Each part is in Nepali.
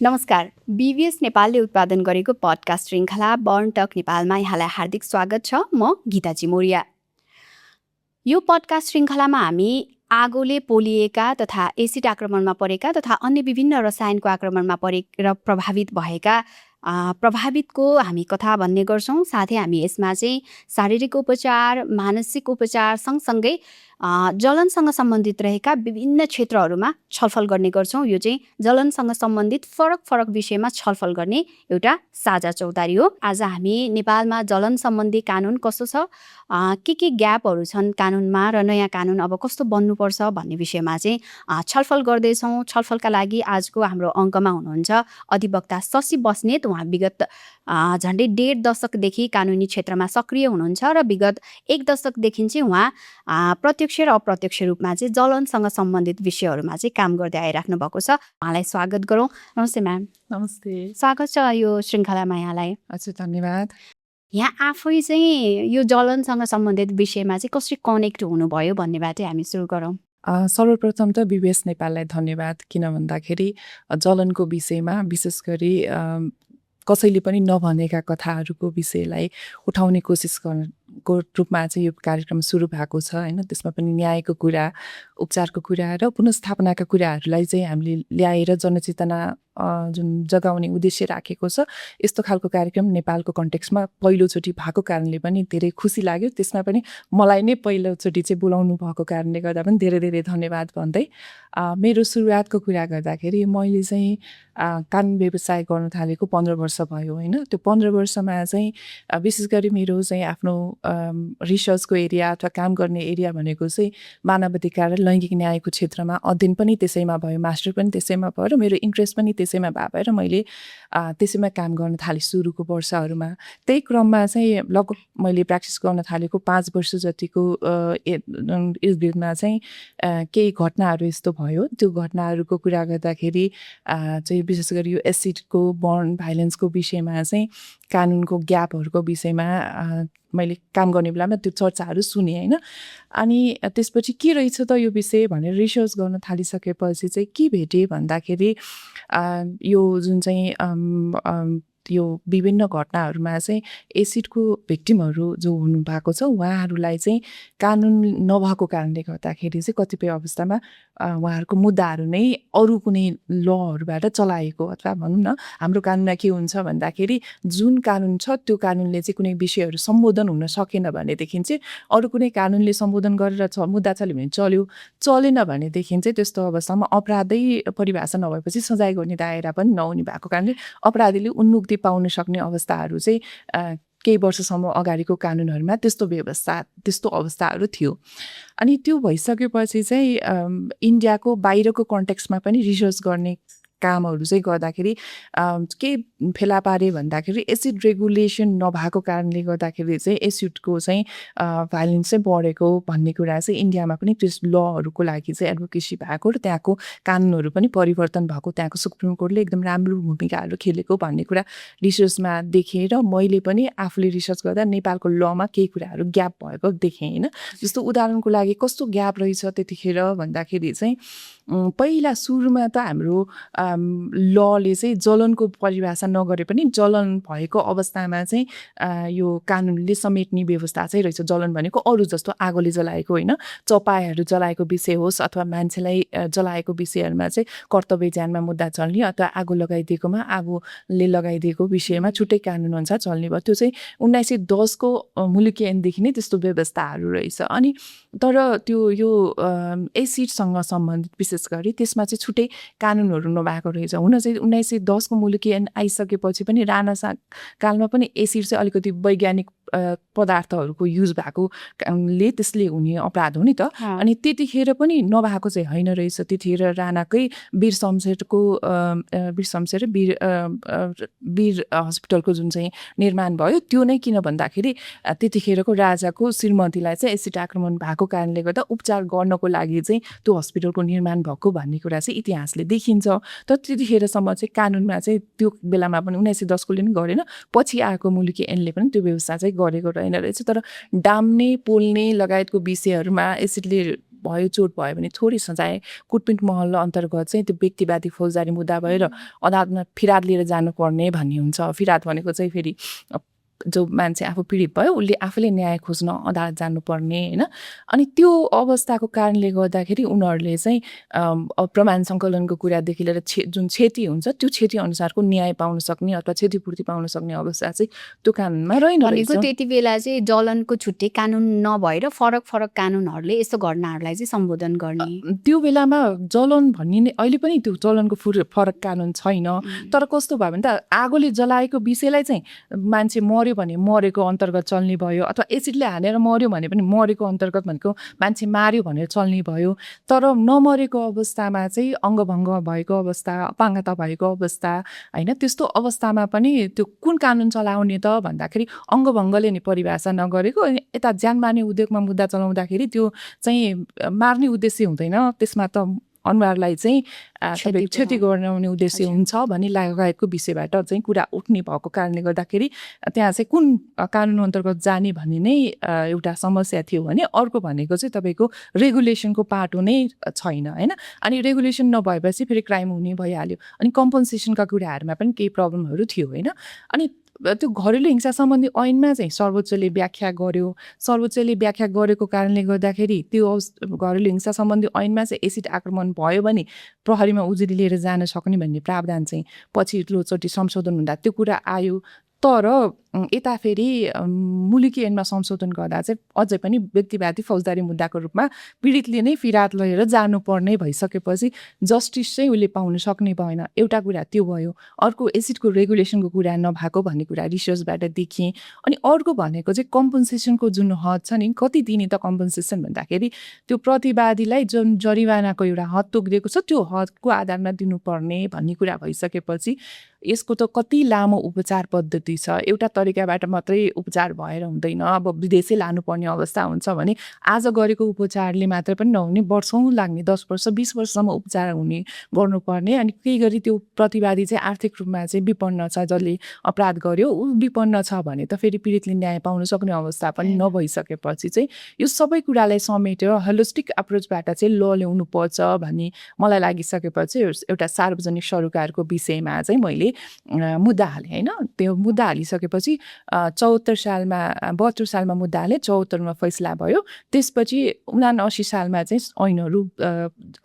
नमस्कार। बीबीएस नेपालले उत्पादन गरेको पडकास्ट श्रृङ्खला बर्न टक नेपालमा यहाँलाई हार्दिक स्वागत छ। म गीताजी मौर्य। यो पडकास्ट श्रृङ्खलामा हामी आगोले पोलिएका तथा एसिड आक्रमणमा परेका तथा अन्य विभिन्न रसायनको आक्रमणमा परेर प्रभावित भएका प्रभावितको हामी कथा भन्ने गर्छौँ। साथै हामी यसमा चाहिँ शारीरिक उपचार, मानसिक उपचार सँगसँगै जलनसँग सम्बन्धित रहेका विभिन्न क्षेत्रहरूमा छलफल गर्ने गर्छौँ। यो चाहिँ जलनसँग सम्बन्धित फरक फरक विषयमा छलफल गर्ने एउटा साझा चौतारी हो। आज हामी नेपालमा जलन सम्बन्धी कानुन कस्तो छ, के ग्यापहरू छन् कानुनमा र नयाँ कानुन अब कस्तो बन्नुपर्छ भन्ने विषयमा चाहिँ छलफल गर्दैछौँ। छलफलका लागि आजको हाम्रो अङ्कमा हुनुहुन्छ अधिवक्ता शशि बस्नेत। उहाँ विगत झन्डै 1.5 दशकदेखि कानुनी क्षेत्रमा सक्रिय हुनुहुन्छ र विगत 1 दशकदेखि चाहिँ उहाँ प्रत्यक्ष र अप्रत्यक्ष रूपमा चाहिँ जलनसँग सम्बन्धित विषयहरूमा चाहिँ काम गर्दै आइराख्नु भएको छ। उहाँलाई स्वागत गरौँ। नमस्ते म्याम। नमस्ते। स्वागत छ यो श्रृङ्खलामा यहाँलाई। हजुर, धन्यवाद। यहाँ आफै चाहिँ यो जलनसँग सम्बन्धित विषयमा चाहिँ कसरी कनेक्ट हुनुभयो भन्नेबाटै हामी सुरु गरौँ। सर्वप्रथम त बीबीएस नेपाललाई धन्यवाद, किन भन्दाखेरि जलनको विषयमा विशेष गरी कसैले पनि नभनेका कथाहरूको विषयलाई उठाउने कोसिस गर्नको रूपमा चाहिँ यो कार्यक्रम सुरु भएको छ होइन। त्यसमा पनि न्यायको कुरा, उपचारको कुरा र पुनर्स्थापनाका कुराहरूलाई चाहिँ हामीले ल्याएर जनचेतना जुन जगाउने उद्देश्य राखेको छ। यस्तो खालको कार्यक्रम नेपालको कन्टेक्स्टमा पहिलोचोटि भएको कारणले पनि धेरै खुसी लाग्यो। त्यसमा पनि मलाई नै पहिलोचोटि चाहिँ बोलाउनु भएको कारणले गर्दा पनि धेरै धेरै धन्यवाद भन्दै मेरो सुरुवातको कुरा गर्दाखेरि मैले चाहिँ कानुन व्यवसाय गर्न थालेको 15 वर्ष भयो होइन। त्यो 15 वर्षमा चाहिँ विशेष गरी मेरो चाहिँ आफ्नो रिसर्चको एरिया अथवा काम गर्ने एरिया भनेको चाहिँ मानवाधिकार र लैङ्गिक न्यायको क्षेत्रमा अध्ययन पनि त्यसैमा भयो, मास्टर पनि त्यसैमा भयो र मेरो इन्ट्रेस्ट पनि त्यसैमा भएर मैले त्यसैमा काम गर्न थालेँ सुरुको वर्षहरूमा। त्यही क्रममा चाहिँ लगभग मैले प्र्याक्टिस गर्न थालेको 5 वर्ष जतिको इर्दगिर्दमा चाहिँ केही घटनाहरू यस्तो भयो। त्यो घटनाहरूको कुरा गर्दाखेरि चाहिँ विशेष गरी यो एसिडको बर्न भाइलेन्सको विषयमा चाहिँ कानुनको ग्यापहरूको विषयमा मैले काम गर्ने बेलामा त्यो चर्चाहरू सुनेँ होइन। अनि त्यसपछि के रहेछ त यो विषय भनेर रिसर्च गर्न थालिसकेपछि चाहिँ के भेटेँ भन्दाखेरि यो जुन चाहिँ यो विभिन्न घटनाहरूमा चाहिँ एसिडको भिक्टिमहरू जो हुनुभएको छ उहाँहरूलाई चाहिँ कानुन नभएको कारणले गर्दाखेरि चाहिँ कतिपय अवस्थामा उहाँहरूको मुद्दाहरू नै अरू कुनै लहरूबाट चलाएको, अथवा भनौँ न हाम्रो कानुनमा के हुन्छ भन्दाखेरि जुन कानुन छ त्यो कानुनले चाहिँ कुनै विषयहरू सम्बोधन हुन सकेन भनेदेखि चाहिँ अरू कुनै कानुनले सम्बोधन गरेर मुद्दा चल्यो भने चल्यो, चलेन भनेदेखि चाहिँ त्यस्तो अवस्थामा अपराधै परिभाषा नभएपछि सजाय गर्ने दायरा पनि नहुने भएको कारणले अपराधीले उन्मुक्ति पाउन सक्ने अवस्थाहरू चाहिँ केही वर्षसम्म अगाडिको कानुनहरूमा त्यस्तो अवस्थाहरू थियो। अनि त्यो भइसकेपछि चाहिँ इन्डियाको बाहिरको कन्टेक्स्टमा पनि रिसर्च गर्ने कामहरू चाहिँ गर्दाखेरि के फेला पारे भन्दाखेरि एसिड रेगुलेसन नभएको कारणले गर्दाखेरि चाहिँ एसिडको चाहिँ भाइलेन्स चाहिँ बढेको भन्ने कुरा चाहिँ इन्डियामा पनि त्यस लहरूको लागि चाहिँ एडभोकेसी भएको र त्यहाँको कानुनहरू पनि परिवर्तन भएको, त्यहाँको सुप्रिम कोर्टले एकदम राम्रो भूमिकाहरू खेलेको भन्ने कुरा रिसर्चमा देखेँ र मैले पनि आफूले रिसर्च गर्दा नेपालको लमा केही कुराहरू ग्याप भएको देखेँ होइन। जस्तो उदाहरणको लागि कस्तो ग्याप रहेछ त्यतिखेर भन्दाखेरि चाहिँ पहिला सुरुमा त हाम्रो लले चाहिँ जलनको परिभाषा नगरे पनि जलन भएको अवस्थामा चाहिँ यो कानुनले समेट्ने व्यवस्था चाहिँ रहेछ। जलन भनेको अरू जस्तो आगोले जलाएको होइन, चपाईहरू जलाएको विषय होस् अथवा मान्छेलाई जलाएको विषयहरूमा चाहिँ कर्तव्य ज्यानमा मुद्दा चल्ने अथवा आगो लगाइदिएकोमा आगोले लगाइदिएको विषयमा छुट्टै कानुन अनुसार चल्ने भयो। त्यो चाहिँ 1910 को मुलुकी ऐनदेखि नै त्यस्तो व्यवस्थाहरू रहेछ। अनि तर त्यो यो एसिडसँग सम्बन्धित विशेष गरी त्यसमा चाहिँ छुट्टै कानुनहरू नभएको रहेछ। हुन चाहिँ 1910 को मुलुकी ऐन आइसकेपछि पनि राणा कालमा पनि एसिड चाहिँ अलिकति वैज्ञानिक पदार्थहरूको युज भएकोले त्यसले हुने अपराध हो नि त। अनि त्यतिखेर पनि नभएको चाहिँ होइन रहेछ। त्यतिखेर राणाकै वीर शमशेर वीर हस्पिटलको जुन चाहिँ निर्माण भयो त्यो नै किन भन्दाखेरि त्यतिखेरको राजाको श्रीमतीलाई चाहिँ एसिड आक्रमण भएको कारणले गर्दा उपचार गर्नको लागि चाहिँ त्यो हस्पिटलको निर्माण भएको भन्ने कुरा चाहिँ इतिहासले देखिन्छ। तर त्यतिखेरसम्म चाहिँ कानुनमा चाहिँ त्यो बेलामा पनि 1910 कोले पनि गरेन, पछि आएको मुलुकी ऐनले पनि त्यो व्यवस्था चाहिँ गरेको रहेन रहेछ। तर डाम्ने पोल्ने लगायतको विषयहरूमा एसिडले भयो चोट भयो भने थोरै सजाय कुटपिट महल अन्तर्गत चाहिँ त्यो व्यक्तिवादी फौजदारी मुद्दा भयो र अदालतमा फिराद लिएर जानुपर्ने भन्ने हुन्छ। फिराद भनेको चाहिँ फेरि जो मान्छे आफू पीडित भयो उसले आफूले न्याय खोज्न अदालत जानुपर्ने होइन। अनि त्यो अवस्थाको कारणले गर्दाखेरि उनीहरूले चाहिँ प्रमाण सङ्कलनको कुरादेखि लिएर जुन क्षति हुन्छ त्यो क्षति अनुसारको न्याय पाउन सक्ने अथवा क्षतिपूर्ति पाउन सक्ने अवस्था चाहिँ त्यो कानुनमा रहेन रहेछ। त्यति बेला चाहिँ जलनको छुट्टै कानुन नभएर फरक फरक कानुनहरूले यस्तो घटनाहरूलाई चाहिँ सम्बोधन गर्ने। त्यो बेलामा जलन भनिने अहिले पनि त्यो जलनको फरक कानुन छैन। तर कस्तो भयो भने त आगोले जलाएको विषयलाई चाहिँ मान्छे मर्यो भने मरेको अन्तर्गत चल्ने भयो, अथवा एसिडले हानेर मर्यो भने पनि मरेको अन्तर्गत भनेको मान्छे मार्यो भनेर चल्ने भयो। तर नमरेको अवस्थामा चाहिँ अङ्गभङ्ग भएको अवस्था, अपाङ्गता भएको अवस्था होइन, त्यस्तो अवस्थामा पनि त्यो कुन कानुन चलाउने त भन्दाखेरि अङ्गभङ्गले नि परिभाषा नगरेको। यता ज्यान मार्ने उद्योगमा मुद्दा चलाउँदाखेरि त्यो चाहिँ मार्ने उद्देश्य हुँदैन, त्यसमा त अनुहारलाई चाहिँ क्षति गर्ने उद्देश्य हुन्छ भन्ने लगायतको विषयबाट चाहिँ कुरा उठ्ने भएको कारणले गर्दाखेरि त्यहाँ चाहिँ कुन कानुन अन्तर्गत जाने भन्ने नै एउटा समस्या थियो भने अर्को भनेको चाहिँ तपाईँको रेगुलेसनको पाटो नै छैन होइन। अनि रेगुलेसन नभएपछि फेरि क्राइम हुने भइहाल्यो। अनि कम्पन्सेसनका कुराहरूमा पनि केही प्रब्लमहरू थियो होइन। अनि त्यो घरेलु हिंसा सम्बन्धी ऐनमा चाहिँ सर्वोच्चले व्याख्या गर्यो। सर्वोच्चले व्याख्या गरेको कारणले गर्दाखेरि त्यो घरेलु हिंसा सम्बन्धी ऐनमा चाहिँ एसिड आक्रमण भयो भने प्रहरीमा उजुरी लिएर जान सक्ने भन्ने प्रावधान चाहिँ पछिल्लोचोटि संशोधन हुँदा त्यो कुरा आयो। तर यता फेरि मुलुकी ऐनमा संशोधन गर्दा चाहिँ अझै पनि व्यक्तिवादी फौजदारी मुद्दाको रूपमा पीडितले नै फिराद लिएर जानुपर्ने भइसकेपछि जस्टिस चाहिँ उसले पाउन सक्ने भएन। एउटा कुरा त्यो भयो। अर्को एसिडको रेगुलेसनको कुरा नभएको भन्ने कुरा रिसर्चबाट देखेँ। अनि अर्को भनेको चाहिँ कम्पन्सेसनको जुन हद छ नि, कति दिने त कम्पन्सेसन भन्दाखेरि त्यो प्रतिवादीलाई जुन जरिवानाको एउटा हद तोकिदिएको छ त्यो हदको आधारमा दिनुपर्ने भन्ने कुरा भइसकेपछि यसको त कति लामो उपचार पद्धति छ। एउटा तरिकाबाट मात्रै उपचार भएर हुँदैन। अब विदेशै लानुपर्ने अवस्था हुन्छ भने आज गरेको उपचारले मात्रै पनि नहुने, वर्षौँ लाग्ने, 10 वर्ष 20 वर्षसम्म उपचार हुने गर्नुपर्ने। अनि केही गरी त्यो प्रतिवादी चाहिँ आर्थिक रूपमा चाहिँ विपन्न छ, जसले अपराध गर्यो ऊ विपन्न छ भने त फेरि पीडितले न्याय पाउन सक्ने अवस्था पनि नभइसकेपछि चाहिँ यो सबै कुरालाई समेटेर होलिस्टिक अप्रोचबाट चाहिँ ल ल्याउनु पर्छ भन्ने मलाई लागिसकेपछि एउटा सार्वजनिक सरोकारको विषयमा चाहिँ मैले मुद्दा हालेँ होइन। त्यो मुद्दा हालिसकेपछि 72 सालमा 72 सालमा मुद्दा हालेँ, 74मा फैसला भयो। त्यसपछि 79 सालमा चाहिँ ऐनहरू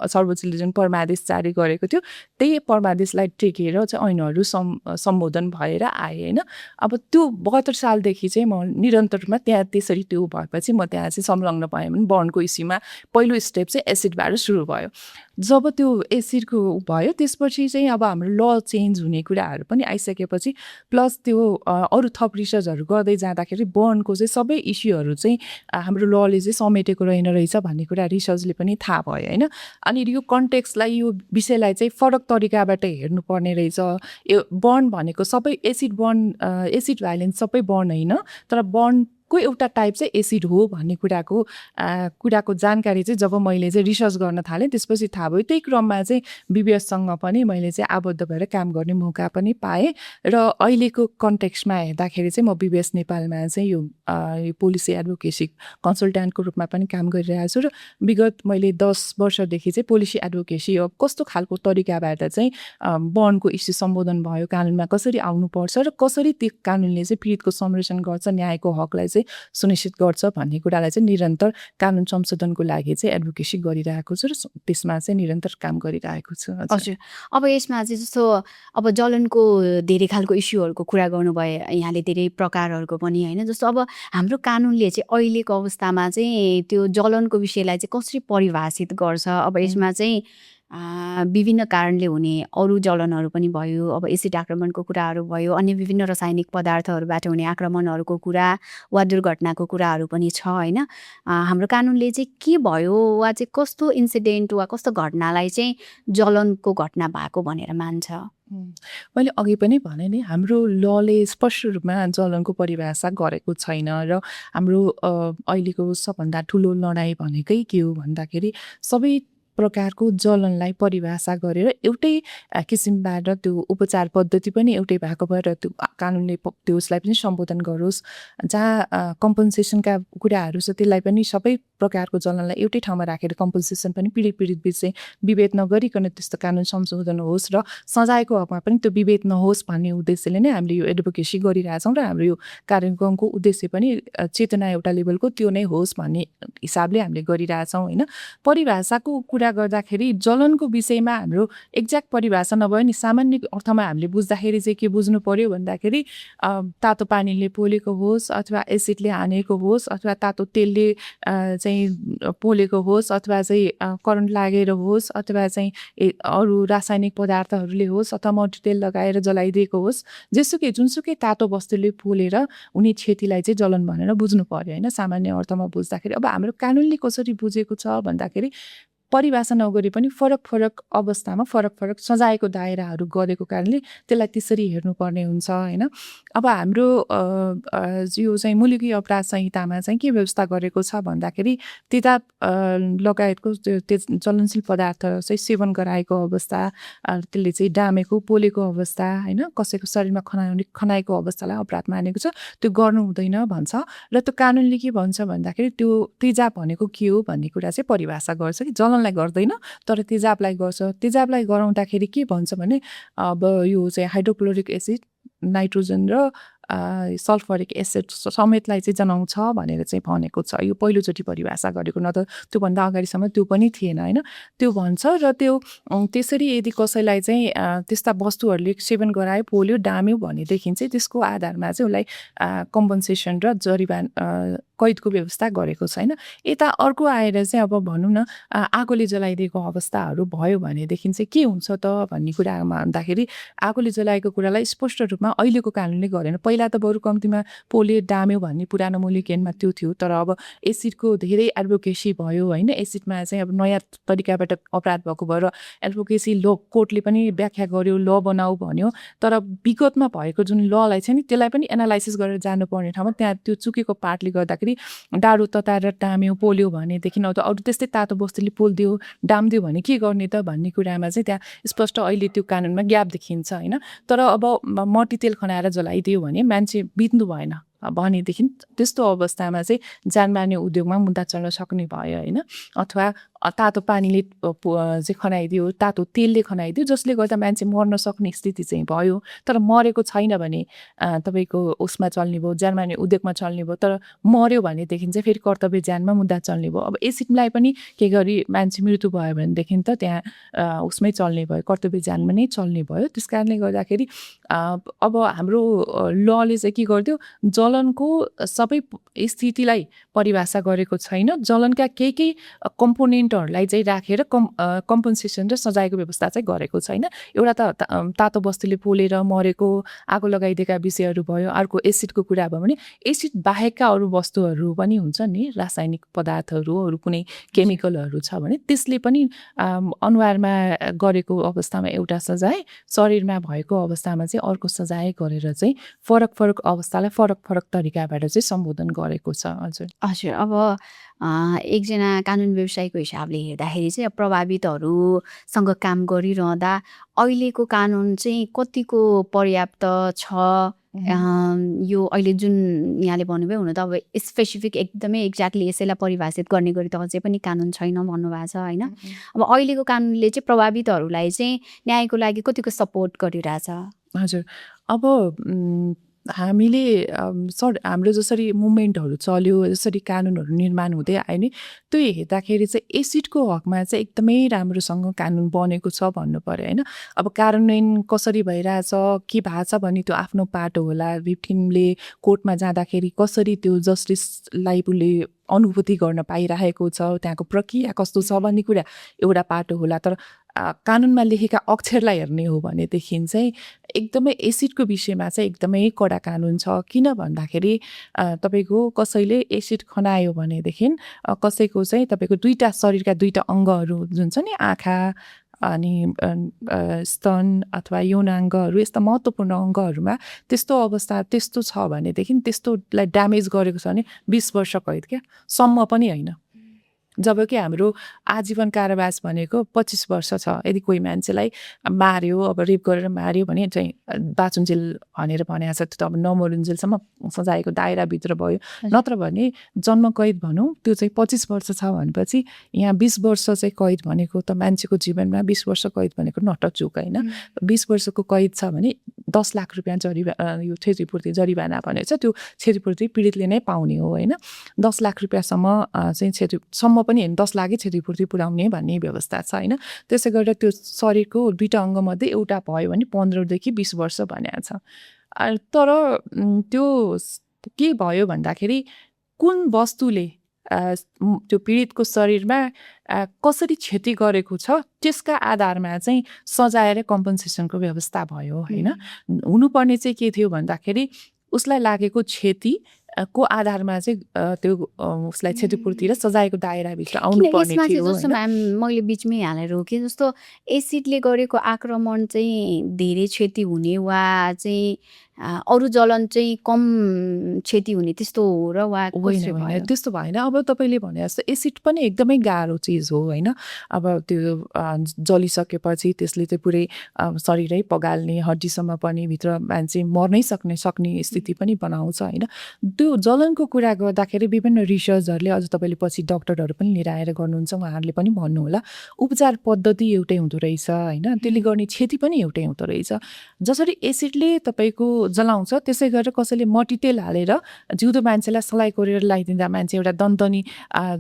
सर्वोच्चले जुन परमादेश जारी गरेको थियो त्यही परमादेशलाई टेकेर चाहिँ ऐनहरू सम्बोधन भएर आए होइन। अब त्यो 72 सालदेखि चाहिँ म निरन्तर रूपमा त्यहाँ त्यसरी त्यो भएपछि म त्यहाँ चाहिँ संलग्न भएँ भने बर्नको इस्युमा पहिलो स्टेप चाहिँ एसिडबाट सुरु भयो। जब त्यो एसिडको भयो त्यसपछि चाहिँ अब हाम्रो ल चेन्ज हुने कुराहरू पनि आइसकेपछि प्लस त्यो अरू थप रिसर्चहरू गर्दै जाँदाखेरि बर्नको चाहिँ सबै इस्युहरू चाहिँ हाम्रो लले चाहिँ समेटेको रहेन रहेछ भन्ने कुरा रिसर्चले पनि थाहा भयो होइन। अनि यो कन्टेक्स्टलाई यो विषयलाई चाहिँ फरक तरिकाबाट हेर्नुपर्ने रहेछ। यो बर्न भनेको सबै एसिड भाइलेन्स सबै बर्न होइन, तर बर्नको एउटा टाइप चाहिँ एसिड हो भन्ने कुराको जानकारी चाहिँ जब मैले चाहिँ रिसर्च गर्न थालेँ त्यसपछि थाहा भयो। त्यही क्रममा चाहिँ बिबिएससँग पनि मैले चाहिँ आबद्ध भएर काम गर्ने मौका पनि पाएँ। र अहिलेको कन्टेक्स्टमा हेर्दाखेरि चाहिँ म बिबिएस नेपालमा चाहिँ यो पोलिसी एडभोकेसी कन्सल्ट्यान्टको रूपमा पनि काम गरिरहेको छु। र विगत मैले 10 वर्षदेखि चाहिँ पोलिसी एडभोकेसी अब कस्तो खालको तरिकाबाट चाहिँ बर्नको इस्यु सम्बोधन भयो, कानुनमा कसरी आउनुपर्छ र कसरी त्यो कानुनले चाहिँ पीडितको संरक्षण गर्छ, न्यायको हकलाई चाहिँ सुनिश्चित गर्छ भन्ने कुरालाई चाहिँ निरन्तर कानुन संशोधनको लागि चाहिँ एडभोकेसी गरिरहेको छु र त्यसमा चाहिँ निरन्तर काम गरिरहेको छु। हजुर, अब यसमा चाहिँ जस्तो अब जलनको धेरै खालको इस्युहरूको कुरा गर्नुभयो यहाँले, धेरै प्रकारहरूको पनि होइन। जस्तो अब हाम्रो कानुनले चाहिँ अहिलेको अवस्थामा चाहिँ त्यो जलनको विषयलाई चाहिँ कसरी परिभाषित गर्छ? अब यसमा चाहिँ विभिन्न कारणले हुने अरू जलनहरू पनि भयो, अब एसिड आक्रमणको कुराहरू भयो, अन्य विभिन्न रासायनिक पदार्थहरूबाट हुने आक्रमणहरूको कुरा वा दुर्घटनाको कुराहरू पनि छ होइन। हाम्रो कानुनले चाहिँ के भयो वा चाहिँ कस्तो इन्सिडेन्ट वा कस्तो घटनालाई चाहिँ जलनको घटना भएको भनेर मान्छ? मैले अघि पनि भने नि हाम्रो लले स्पष्ट रूपमा जलनको परिभाषा गरेको छैन। र हाम्रो अहिलेको सबभन्दा ठुलो लडाइँ भनेकै के हो भन्दाखेरि सबै प्रकारको जलनलाई परिभाषा गरेर एउटै किसिमबाट त्यो उपचार पद्धति पनि एउटै भएको भएर त्यो कानुनले त्यसलाई पनि सम्बोधन गरोस्। जहाँ कम्पन्सेसनका कुराहरू छ त्यसलाई पनि सबै प्रकारको जलनलाई एउटै ठाउँमा राखेर कम्पन्सेसन पनि पीडित बीच चाहिँ विभेद नगरिकन त्यस्तो कानुन संशोधन होस् र सजायको हकमा पनि त्यो विभेद नहोस् भन्ने उद्देश्यले नै हामीले यो एडभोकेसी गरिरहेछौँ र हाम्रो यो कार्यक्रमको उद्देश्य पनि चेतना एउटा लेभलको त्यो नै होस् भन्ने हिसाबले हामीले गरिरहेछौँ होइन। परिभाषाको कुरा गर्दाखेरि जलनको विषयमा हाम्रो एक्ज्याक्ट परिभाषा नभए नि सामान्य अर्थमा हामीले बुझ्दाखेरि चाहिँ के बुझ्नु पर्यो भन्दाखेरि तातो पानीले पोलेको होस् अथवा एसिडले हानेको होस् अथवा तातो तेलले चाहिँ पोलेको होस् अथवा चाहिँ करेन्ट लागेर होस् अथवा चाहिँ अरू रासायनिक पदार्थहरूले होस् अथवा मट्टितेल लगाएर जलाइदिएको होस्, जुनसुकै तातो वस्तुले पोलेर हुने क्षतिलाई चाहिँ जलन भनेर बुझ्नु पर्यो होइन सामान्य अर्थमा बुझ्दाखेरि। अब हाम्रो कानुनले कसरी बुझेको छ भन्दाखेरि परिभाषा नगरी पनि फरक फरक अवस्थामा फरक फरक सजायको दायराहरू गरेको कारणले त्यसलाई त्यसरी हेर्नुपर्ने हुन्छ होइन। अब हाम्रो यो चाहिँ मुलुकी अपराध संहितामा चाहिँ के व्यवस्था गरेको छ भन्दाखेरि तेजाब लगायतको त्यो ज्वलनशील पदार्थ चाहिँ सेवन गराएको अवस्था, त्यसले चाहिँ डामेको पोलेको अवस्था होइन, कसैको शरीरमा खनाएको अवस्थालाई अपराध मानेको छ, त्यो गर्नु हुँदैन भन्छ। र त्यो कानुनले के भन्छ भन्दाखेरि त्यो तेजाब भनेको के हो भन्ने कुरा चाहिँ परिभाषा गर्छ कि जलनलाई गर्दैन तर तेजाबलाई गर्छ। तेजाबलाई गराउँदाखेरि के भन्छ भने अब यो चाहिँ हाइड्रोक्लोरिक एसिड, नाइट्रोजन र सल्फरिक एसिड समेतलाई चाहिँ जनाउँछ भनेर चाहिँ भनेको छ। यो पहिलोचोटि परिभाषा गरेको, न त त्योभन्दा अगाडिसम्म त्यो पनि थिएन होइन। त्यो भन्छ र त्यो त्यसरी यदि कसैलाई चाहिँ त्यस्ता वस्तुहरूले सेवन गरायो, पोल्यो, डाम्यो भनेदेखि चाहिँ त्यसको आधारमा चाहिँ उसलाई कम्पन्सेसन र जरिवाना कैदको व्यवस्था गरेको छैन। यता अर्को आएर चाहिँ अब भनौँ न आगोले जलाइदिएको अवस्थाहरू भयो भनेदेखि चाहिँ के हुन्छ त भन्ने कुरामा भन्दाखेरि आगोले जलाएको कुरालाई स्पष्ट रूपमा अहिलेको कानुनले गरेन। पहिला त बरु कम्तीमा पोल्यो डाम्यो भन्ने पुरानो मुलुक ऐनमा त्यो थियो, तर अब एसिडको धेरै एडभोकेसी भयो होइन। एसिडमा चाहिँ अब नयाँ तरिकाबाट अपराध भएको भएर एडभोकेसी ल कोर्टले पनि व्याख्या गर्यो, ल बनाऊ भन्यो, तर विगतमा भएको जुन ललाई छ नि त्यसलाई पनि एनालाइसिस गरेर जानुपर्ने ठाउँमा त्यहाँ त्यो चुकेको पार्टले गर्दाखेरि डाडु तताएर डाम्यो पोल्यो भनेदेखि अरू त्यस्तै तातो वस्तुले पोलिदियो डाम्दियो भने के गर्ने त भन्ने कुरामा चाहिँ त्यहाँ स्पष्ट अहिले त्यो कानुनमा ग्याप देखिन्छ होइन। तर अब मट्टितेल खनाएर जलाइदियो भने मान्छे बित्नु भएन भनेदेखि त्यस्तो अवस्थामा चाहिँ जानमार्ने उद्योगमा मुद्दा चल्न सक्ने भयो होइन। अथवा तातो पानीले चाहिँ खनाइदियो, तातो तेलले खनाइदियो जसले गर्दा मान्छे मर्न सक्ने स्थिति चाहिँ भयो, तर मरेको छैन भने तपाईँको उसमा चल्ने भयो, जानमार्ने उद्योगमा चल्ने भयो। तर मर्यो भनेदेखि चाहिँ फेरि कर्तव्य ज्यानमा मुद्दा चल्ने भयो। अब एसिडलाई पनि के गरी मान्छे मृत्यु भयो भनेदेखि त त्यहाँ उसमै चल्ने भयो, कर्तव्य ज्यानमा नै चल्ने भयो। त्यस कारणले गर्दाखेरि अब हाम्रो लले चाहिँ के गरिदियो, जलनको सबै स्थितिलाई परिभाषा गरेको छैन, जलनका केही कम्पोनेन्टहरूलाई चाहिँ राखेर कम्पन्सेसन र सजायको व्यवस्था चाहिँ गरेको छैन। एउटा त तातो वस्तुले पोलेर मरेको आगो लगाइदिएका विषयहरू भयो, अर्को एसिडको कुरा भयो भने एसिड बाहेकका अरू वस्तुहरू पनि हुन्छ नि, रासायनिक पदार्थहरू अरू कुनै केमिकलहरू छ भने त्यसले पनि अनुहारमा गरेको अवस्थामा एउटा सजाय, शरीरमा भएको अवस्थामा चाहिँ अर्को सजाय गरेर चाहिँ फरक फरक अवस्थालाई फरक फरक तरिकाबाट चाहिँ सम्बोधन गरेको छ। हजुर हजुर। अब एकजना कानुन व्यवसायीको हिसाबले हेर्दाखेरि चाहिँ प्रभावितहरूसँग काम गरिरहँदा अहिलेको कानुन चाहिँ कतिको पर्याप्त छ? यो अहिले जुन यहाँले भन्नुभयो, हुन त अब स्पेसिफिक एकदमै एक्ज्याक्टली यसैलाई परिभाषित गर्ने गरी त अझै पनि कानुन छैन भन्नुभएको छ होइन। अब अहिलेको कानुनले चाहिँ प्रभावितहरूलाई चाहिँ न्यायको लागि कतिको सपोर्ट गरिरहेछ? हजुर। अब हामीले हाम्रो जसरी मुभमेन्टहरू चल्यो, जसरी कानुनहरू निर्माण हुँदै आयो नि, त्यो हेर्दाखेरि चाहिँ एसिडको हकमा चाहिँ एकदमै राम्रोसँग कानुन बनेको छ भन्नु पर्यो होइन। अब कार्यान्वयन कसरी भइरहेछ, के भएको छ भने त्यो आफ्नो पाटो होला, भिक्टिमले कोर्टमा जाँदाखेरि कसरी त्यो जस्टिसलाई उसले अनुभूति गर्न पाइरहेको छ, त्यहाँको प्रक्रिया कस्तो छ भन्ने कुरा एउटा पाटो होला। तर कानुनमा लेखेका अक्षरलाई हेर्ने हो भनेदेखि चाहिँ एकदमै एसिडको विषयमा चाहिँ एकदमै कडा कानुन छ। किन भन्दाखेरि तपाईँको कसैले एसिड खनायो भनेदेखि कसैको चाहिँ तपाईँको शरीरका दुईवटा अङ्गहरू जुन छ नि, आँखा अनि स्तन अथवा यौनाङ्गहरू, यस्ता महत्त्वपूर्ण अङ्गहरूमा त्यस्तो अवस्था त्यस्तो छ भनेदेखि त्यस्तोलाई ड्यामेज गरेको छ भने 20 वर्ष कैद क्या, सम्म पनि होइन, जबकि हाम्रो आजीवन कारावास भनेको 25 वर्ष छ। यदि कोही मान्छेलाई मार्यो, अब रेप गरेर मार्यो भने चाहिँ बाँचुन्जेल भनेर भनेको छ, त्यो त अब नमरुन्जेलसम्म सजायको दायराभित्र भयो। नत्र भने जन्म कैद भनौँ, त्यो चाहिँ 25 वर्ष छ भनेपछि यहाँ 20 वर्ष चाहिँ कैद भनेको त मान्छेको जीवनमा 20 वर्ष कैद भनेको नटचुक होइन। 20 वर्षको कैद छ भने 10 लाख रुपियाँ यो क्षतिपूर्ति जरिवाना भनेको छ, त्यो क्षतिपूर्ति पीडितले नै पाउने हो होइन। 10 लाख रुपियाँसम्म चाहिँ क्षतिसम्म पनि होइन, 10 लाखै क्षतिपूर्ति पुर्याउने भन्ने व्यवस्था छ होइन। त्यसै गरेर त्यो शरीरको 2टा अङ्गमध्ये एउटा भयो भने 15 देखि 20 वर्ष भनेको छ। तर त्यो के भयो भन्दाखेरि कुन वस्तुले त्यो पीडितको शरीरमा कसरी क्षति गरेको छ त्यसका आधारमा चाहिँ सजाय र कम्पन्सेसनको व्यवस्था भयो होइन। हुनुपर्ने चाहिँ के थियो भन्दाखेरि उसलाई लागेको क्षति को आधारमा चाहिँ त्यो उसलाई क्षतिपूर्ति र सजायको दायराभित्र आउनुपर्ने थियो। जस्तो म्याम मैले बिचमै हालेर हो कि जस्तो एसिडले गरेको आक्रमण चाहिँ धेरै क्षति हुने वा चाहिँ अरू जलन चाहिँ कम क्षति हुने त्यस्तो हो र वा होइन, त्यस्तो भएन। अब तपाईँले भने जस्तो एसिड पनि एकदमै गाह्रो चिज हो होइन। अब त्यो जलिसकेपछि त्यसले चाहिँ पुरै शरीरै पगाल्ने, हड्डीसम्म पनि भित्र मान्छे मर्नै सक्ने स्थिति पनि बनाउँछ होइन। त्यो जलनको कुरा गर्दाखेरि विभिन्न रिसर्चहरूले अझ तपाईँले पछि डक्टरहरू पनि लिएर आएर गर्नुहुन्छ, उहाँहरूले पनि भन्नुहोला उपचार पद्धति एउटै हुँदो रहेछ होइन, त्यसले गर्ने क्षति पनि एउटै हुँदो रहेछ। जसरी एसिडले तपाईँको जलाउँछ त्यसै गरेर कसैले मट्टीतेल हालेर जिउँदो मान्छेलाई सलाई कोरेर लगाइदिँदा मान्छे एउटा दन्तनी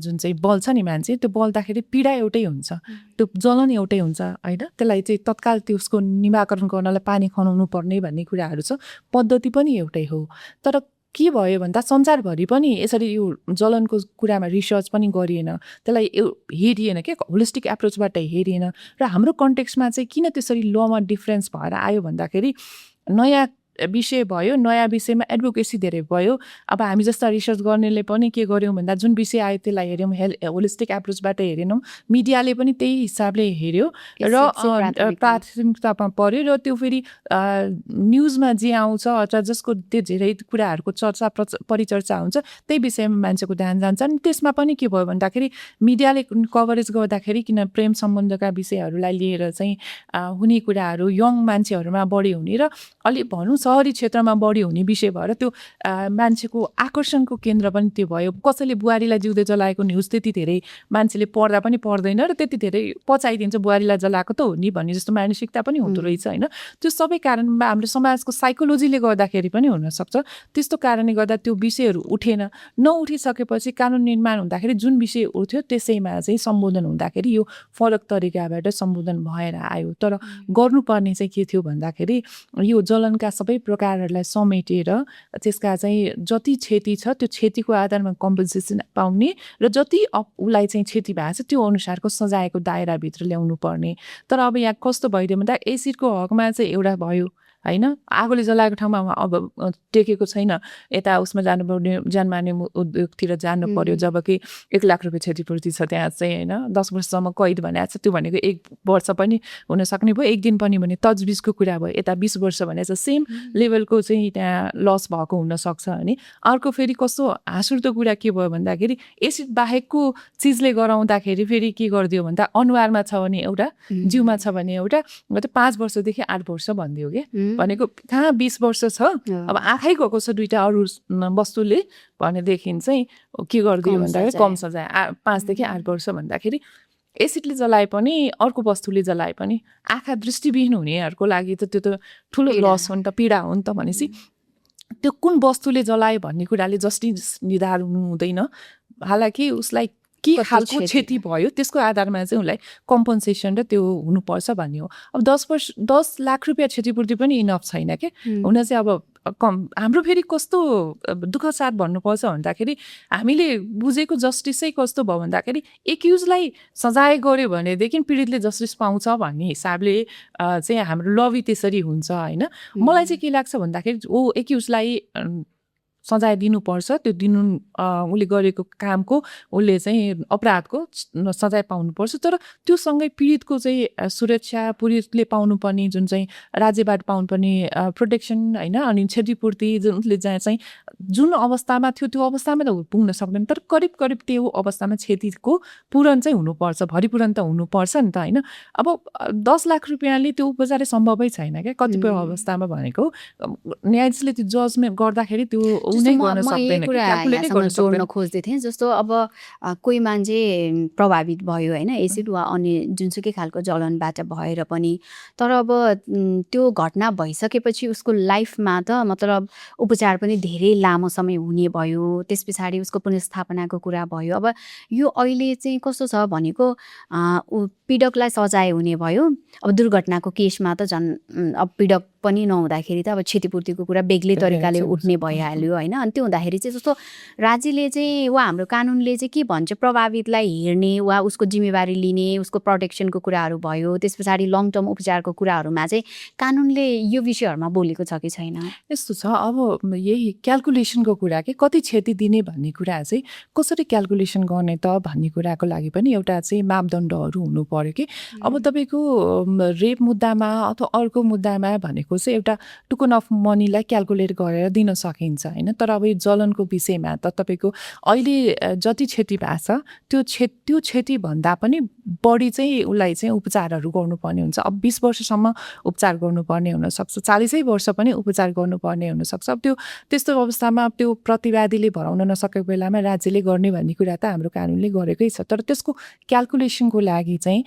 जुन चाहिँ बल्छ नि मान्छे, त्यो बल्दाखेरि पीडा एउटै हुन्छ, त्यो जलन एउटै हुन्छ होइन। त्यसलाई चाहिँ तत्काल त्यसको निवारण गर्नलाई पानी खनाउनु पर्ने भन्ने कुराहरू छ, पद्धति पनि एउटै हो। तर के भयो भन्दा संसारभरि पनि यसरी यो जलनको कुरामा रिसर्च पनि गरिएन, त्यसलाई हेरिएन के होलिस्टिक एप्रोचबाट हेरिएन। र हाम्रो कन्टेक्स्टमा चाहिँ किन त्यसरी लमा डिफ्रेन्स भएर आयो भन्दाखेरि नयाँ विषय भयो, नयाँ विषयमा एडभोकेसी धेरै भयो। अब हामी जस्ता रिसर्च गर्नेले पनि के गर्यौँ भन्दा जुन विषय आयो त्यसलाई हेऱ्यौँ, होलिस्टिक एप्रोचबाट हेरेनौँ, मिडियाले पनि त्यही हिसाबले हेऱ्यो र प्राथमिकतामा पर्यो। र त्यो फेरि न्युजमा जे आउँछ अथवा जसको त्यो धेरै कुराहरूको चर्चा परिचर्चा हुन्छ त्यही विषयमा मान्छेको ध्यान जान्छ। अनि त्यसमा पनि के भयो भन्दाखेरि मिडियाले कभरेज गर्दाखेरि किन प्रेम सम्बन्धका विषयहरूलाई लिएर चाहिँ हुने कुराहरू यङ मान्छेहरूमा बढी हुने र अलिक भनौँ सहरी क्षेत्रमा बढी हुने विषय भएर त्यो मान्छेको आकर्षणको केन्द्र पनि त्यो भयो। कसैले बुहारीलाई जिउँदै जलाएको न्युज त्यति धेरै मान्छेले पढ्दा पनि पढ्दैन र त्यति धेरै पचाइदिन्छ, बुहारीलाई जलाएको त हो नि भन्ने जस्तो मानसिकता पनि हुँदो रहेछ होइन। त्यो सबै कारणमा हाम्रो समाजको साइकोलोजीले गर्दाखेरि पनि हुनसक्छ। त्यस्तो कारणले गर्दा त्यो विषयहरू उठेन। नउठिसकेपछि कानुन निर्माण हुँदाखेरि जुन विषय उठ्यो त्यसैमा चाहिँ सम्बोधन हुँदाखेरि यो फरक तरिकाबाट सम्बोधन भएर आयो। तर गर्नुपर्ने चाहिँ के थियो भन्दाखेरि यो जलनका सबै प्रकारहरूलाई समेटेर त्यसका चाहिँ जति क्षति छ त्यो क्षतिको आधारमा कम्पन्सेसन पाउने र जति उसलाई चाहिँ क्षति भएको छ त्यो अनुसारको सजायको दायराभित्र ल्याउनु पर्ने। तर अब यहाँ कस्तो भइदियो भन्दा एसिडको हकमा चाहिँ एउटा भयो होइन, आगोले जलाएको ठाउँमा अब टेकेको छैन, यता उसमा जानुपर्ने जानमाने उद्योगतिर जानु पर्यो। जबकि 1 लाख रुपियाँ क्षतिपूर्ति छ त्यहाँ चाहिँ होइन, 10 वर्षसम्म कैद भनेको छ, त्यो भनेको 1 वर्ष पनि हुनसक्ने भयो, 1 दिन पनि भने तजबिजको कुरा भयो। यता 20 वर्ष भनेको सेम लेभलको चाहिँ त्यहाँ लस भएको हुनसक्छ अनि अर्को फेरि कस्तो हाँसउठ्दो कुरा के भयो भन्दाखेरि एसिड बाहेकको चिजले गराउँदाखेरि फेरि के गरिदियो भन्दा अनुहारमा छ भने एउटा, जिउमा छ भने एउटा, 5 वर्षदेखि 8 वर्ष भनिदियो कि भनेको कहाँ 20 वर्ष छ। अब आँखै गएको छ 2टा अरू वस्तुले भनेदेखि चाहिँ के गरिदियो भन्दाखेरि कम सजाय 5 देखि 8 वर्ष भन्दाखेरि एसिडले जलाए पनि अर्को वस्तुले जलाए पनि आँखा दृष्टिविहीन हुनेहरूको लागि त त्यो त ठुलो लस हो नि त, पीडा हो नि त। भनेपछि त्यो कुन वस्तुले जलायो भन्ने कुराले जस्टिस निर्धारण हुँदैन। हालाकि उसलाई के खालको क्षति भयो त्यसको आधारमा चाहिँ उसलाई कम्पन्सेसन र त्यो हुनुपर्छ भन्ने हो। अब 10 लाख रुपियाँ क्षतिपूर्ति पनि इनफ छैन के हुन चाहिँ। अब हाम्रो फेरि कस्तो दुःख साथ भन्नुपर्छ भन्दाखेरि हामीले बुझेको जस्टिसै कस्तो भयो भन्दाखेरि एक्युजलाई सजाय गर्यो भनेदेखि पीडितले जस्टिस पाउँछ भन्ने हिसाबले चाहिँ हाम्रो लबी त्यसरी हुन्छ होइन। मलाई चाहिँ के लाग्छ भन्दाखेरि एक्युजलाई सजाय दिनुपर्छ, त्यो दिनु उसले गरेको कामको उसले चाहिँ अपराधको सजाय पाउनुपर्छ। तर त्यो सँगै पीडितको चाहिँ सुरक्षा, पीडितले पाउनुपर्ने जुन चाहिँ राज्यबाट पाउनुपर्ने प्रोटेक्सन होइन, अनि क्षतिपूर्ति जुन उसले चाहिँ जुन अवस्थामा थियो त्यो अवस्थामा त पुग्न सक्दैन, तर करिब करिब त्यो अवस्थामा क्षतिको पूरण चाहिँ हुनुपर्छ, भरिपूरण त हुनुपर्छ नि त होइन। अब 10 लाख रुपियाँले त्यो उपचारै सम्भवै छैन क्या कतिपय अवस्थामा। भनेको न्यायाधीशले त्यो जजमेन्ट गर्दाखेरि त्यो उनी गर्न सक्दैन, क्याल्कुलेटै गर्न जोड्न सक्दैन। खोज्दै थिएँ। जस्तो अब कोही मान्छे प्रभावित भयो होइन एसिड वा अन्य जुनसुकै खालको जलनबाट भएर पनि, तर अब त्यो घटना भइसकेपछि उसको लाइफमा त मतलब उपचार पनि धेरै लामो समय हुने भयो, त्यस पछाडि उसको पुनर्स्थापनाको कुरा भयो। अब यो अहिले चाहिँ कस्तो छ भनेको पीडकलाई सजाय हुने भयो। अब दुर्घटनाको केसमा त झन् अब पीडक पनि नहुँदाखेरि त अब क्षतिपूर्तिको कुरा बेग्लै तरिकाले उठ्ने भइहाल्यो होइन। अनि त्यो हुँदाखेरि चाहिँ जस्तो राज्यले चाहिँ वा हाम्रो कानुनले चाहिँ के भन्छ, प्रभावितलाई हेर्ने वा उसको जिम्मेवारी लिने, उसको प्रोटेक्सनको कुराहरू भयो, त्यस पछाडि लङ टर्म उपचारको कुराहरूमा चाहिँ कानुनले यो विषयहरूमा बोलेको छ कि छैन? यस्तो छ, अब यही क्याल्कुलेसनको कुरा के कति क्षति दिने भन्ने कुरा चाहिँ कसरी क्याल्कुलेसन गर्ने त भन्ने कुराको लागि पनि एउटा चाहिँ मापदण्डहरू हुनु पर्यो कि। अब तपाईँको रेप मुद्दामा अथवा अर्को मुद्दामा भनेको चाहिँ एउटा टुकन अफ मनीलाई क्याल्कुलेट गरेर दिन सकिन्छ होइन। तर अब यो जलनको विषयमा त तपाईँको अहिले जति क्षति भएको छ त्यो क्षतिभन्दा पनि बढी चाहिँ उसलाई चाहिँ उपचारहरू गर्नुपर्ने हुन्छ। अब 20 वर्षसम्म उपचार गर्नुपर्ने हुनसक्छ, 40 वर्ष पनि उपचार गर्नुपर्ने हुनसक्छ। अब त्यो त्यस्तो अवस्थामा त्यो प्रतिवादीले भराउन नसकेको बेलामा राज्यले गर्ने भन्ने कुरा त हाम्रो कानुनले गरेकै छ। तर त्यसको क्याल्कुलेसनको लागि चाहिँ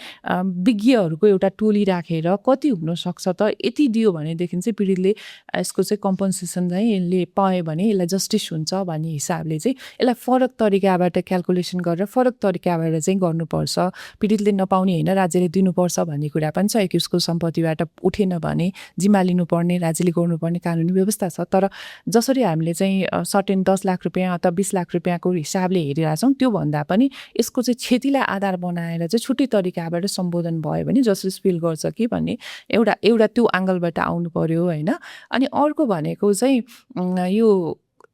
विज्ञहरूको एउटा टोली राखेर कति हुनसक्छ त यति दियो भनेदेखि चाहिँ पीडितले यसको चाहिँ कम्पन्सेसन चाहिँ यसले पायो भने यसलाई जस्टिस हुन्छ भन्ने हिसाबले चाहिँ यसलाई फरक तरिकाबाट क्याल्कुलेसन गरेर फरक तरिकाबाट चाहिँ गर्नुपर्छ। पीडितले नपाउने होइन, राज्यले दिनुपर्छ भन्ने कुरा पनि छ कि उसको सम्पत्तिबाट उठेन भने जिम्मा लिनुपर्ने राज्यले गर्नुपर्ने कानुनी व्यवस्था छ। तर जसरी हामीले चाहिँ सर्टेन 10 लाख रुपियाँ अथवा 20 लाख रुपियाँको हिसाबले हेरिरहेको छौँ, त्योभन्दा पनि यसको चाहिँ क्षतिलाई आधार बनाएर चाहिँ छुट्टै तरिकाबाट सम्बोधन भयो भने जस्टिस फिल गर्छ कि भन्ने एउटा त्यो एङ्गलबाट आउनु पर्यो होइन। अनि अर्को भनेको चाहिँ यो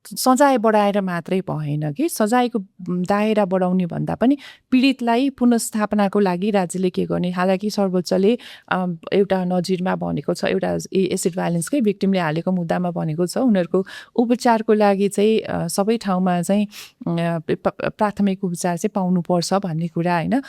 सजाय बढाएर मात्रै भएन कि, सजायको दायरा बढाउने भन्दा पनि पीडितलाई पुनर्स्थापनाको लागि राज्यले के गर्ने। हालाकि सर्वोच्चले एउटा नजिरमा भनेको छ, एउटा एसिड भाइलेन्सकै भिक्टिमले हालेको मुद्दामा भनेको छ उनीहरूको उपचारको लागि चाहिँ सबै ठाउँमा चाहिँ प्राथमिक उपचार चाहिँ पाउनुपर्छ भन्ने कुरा होइन।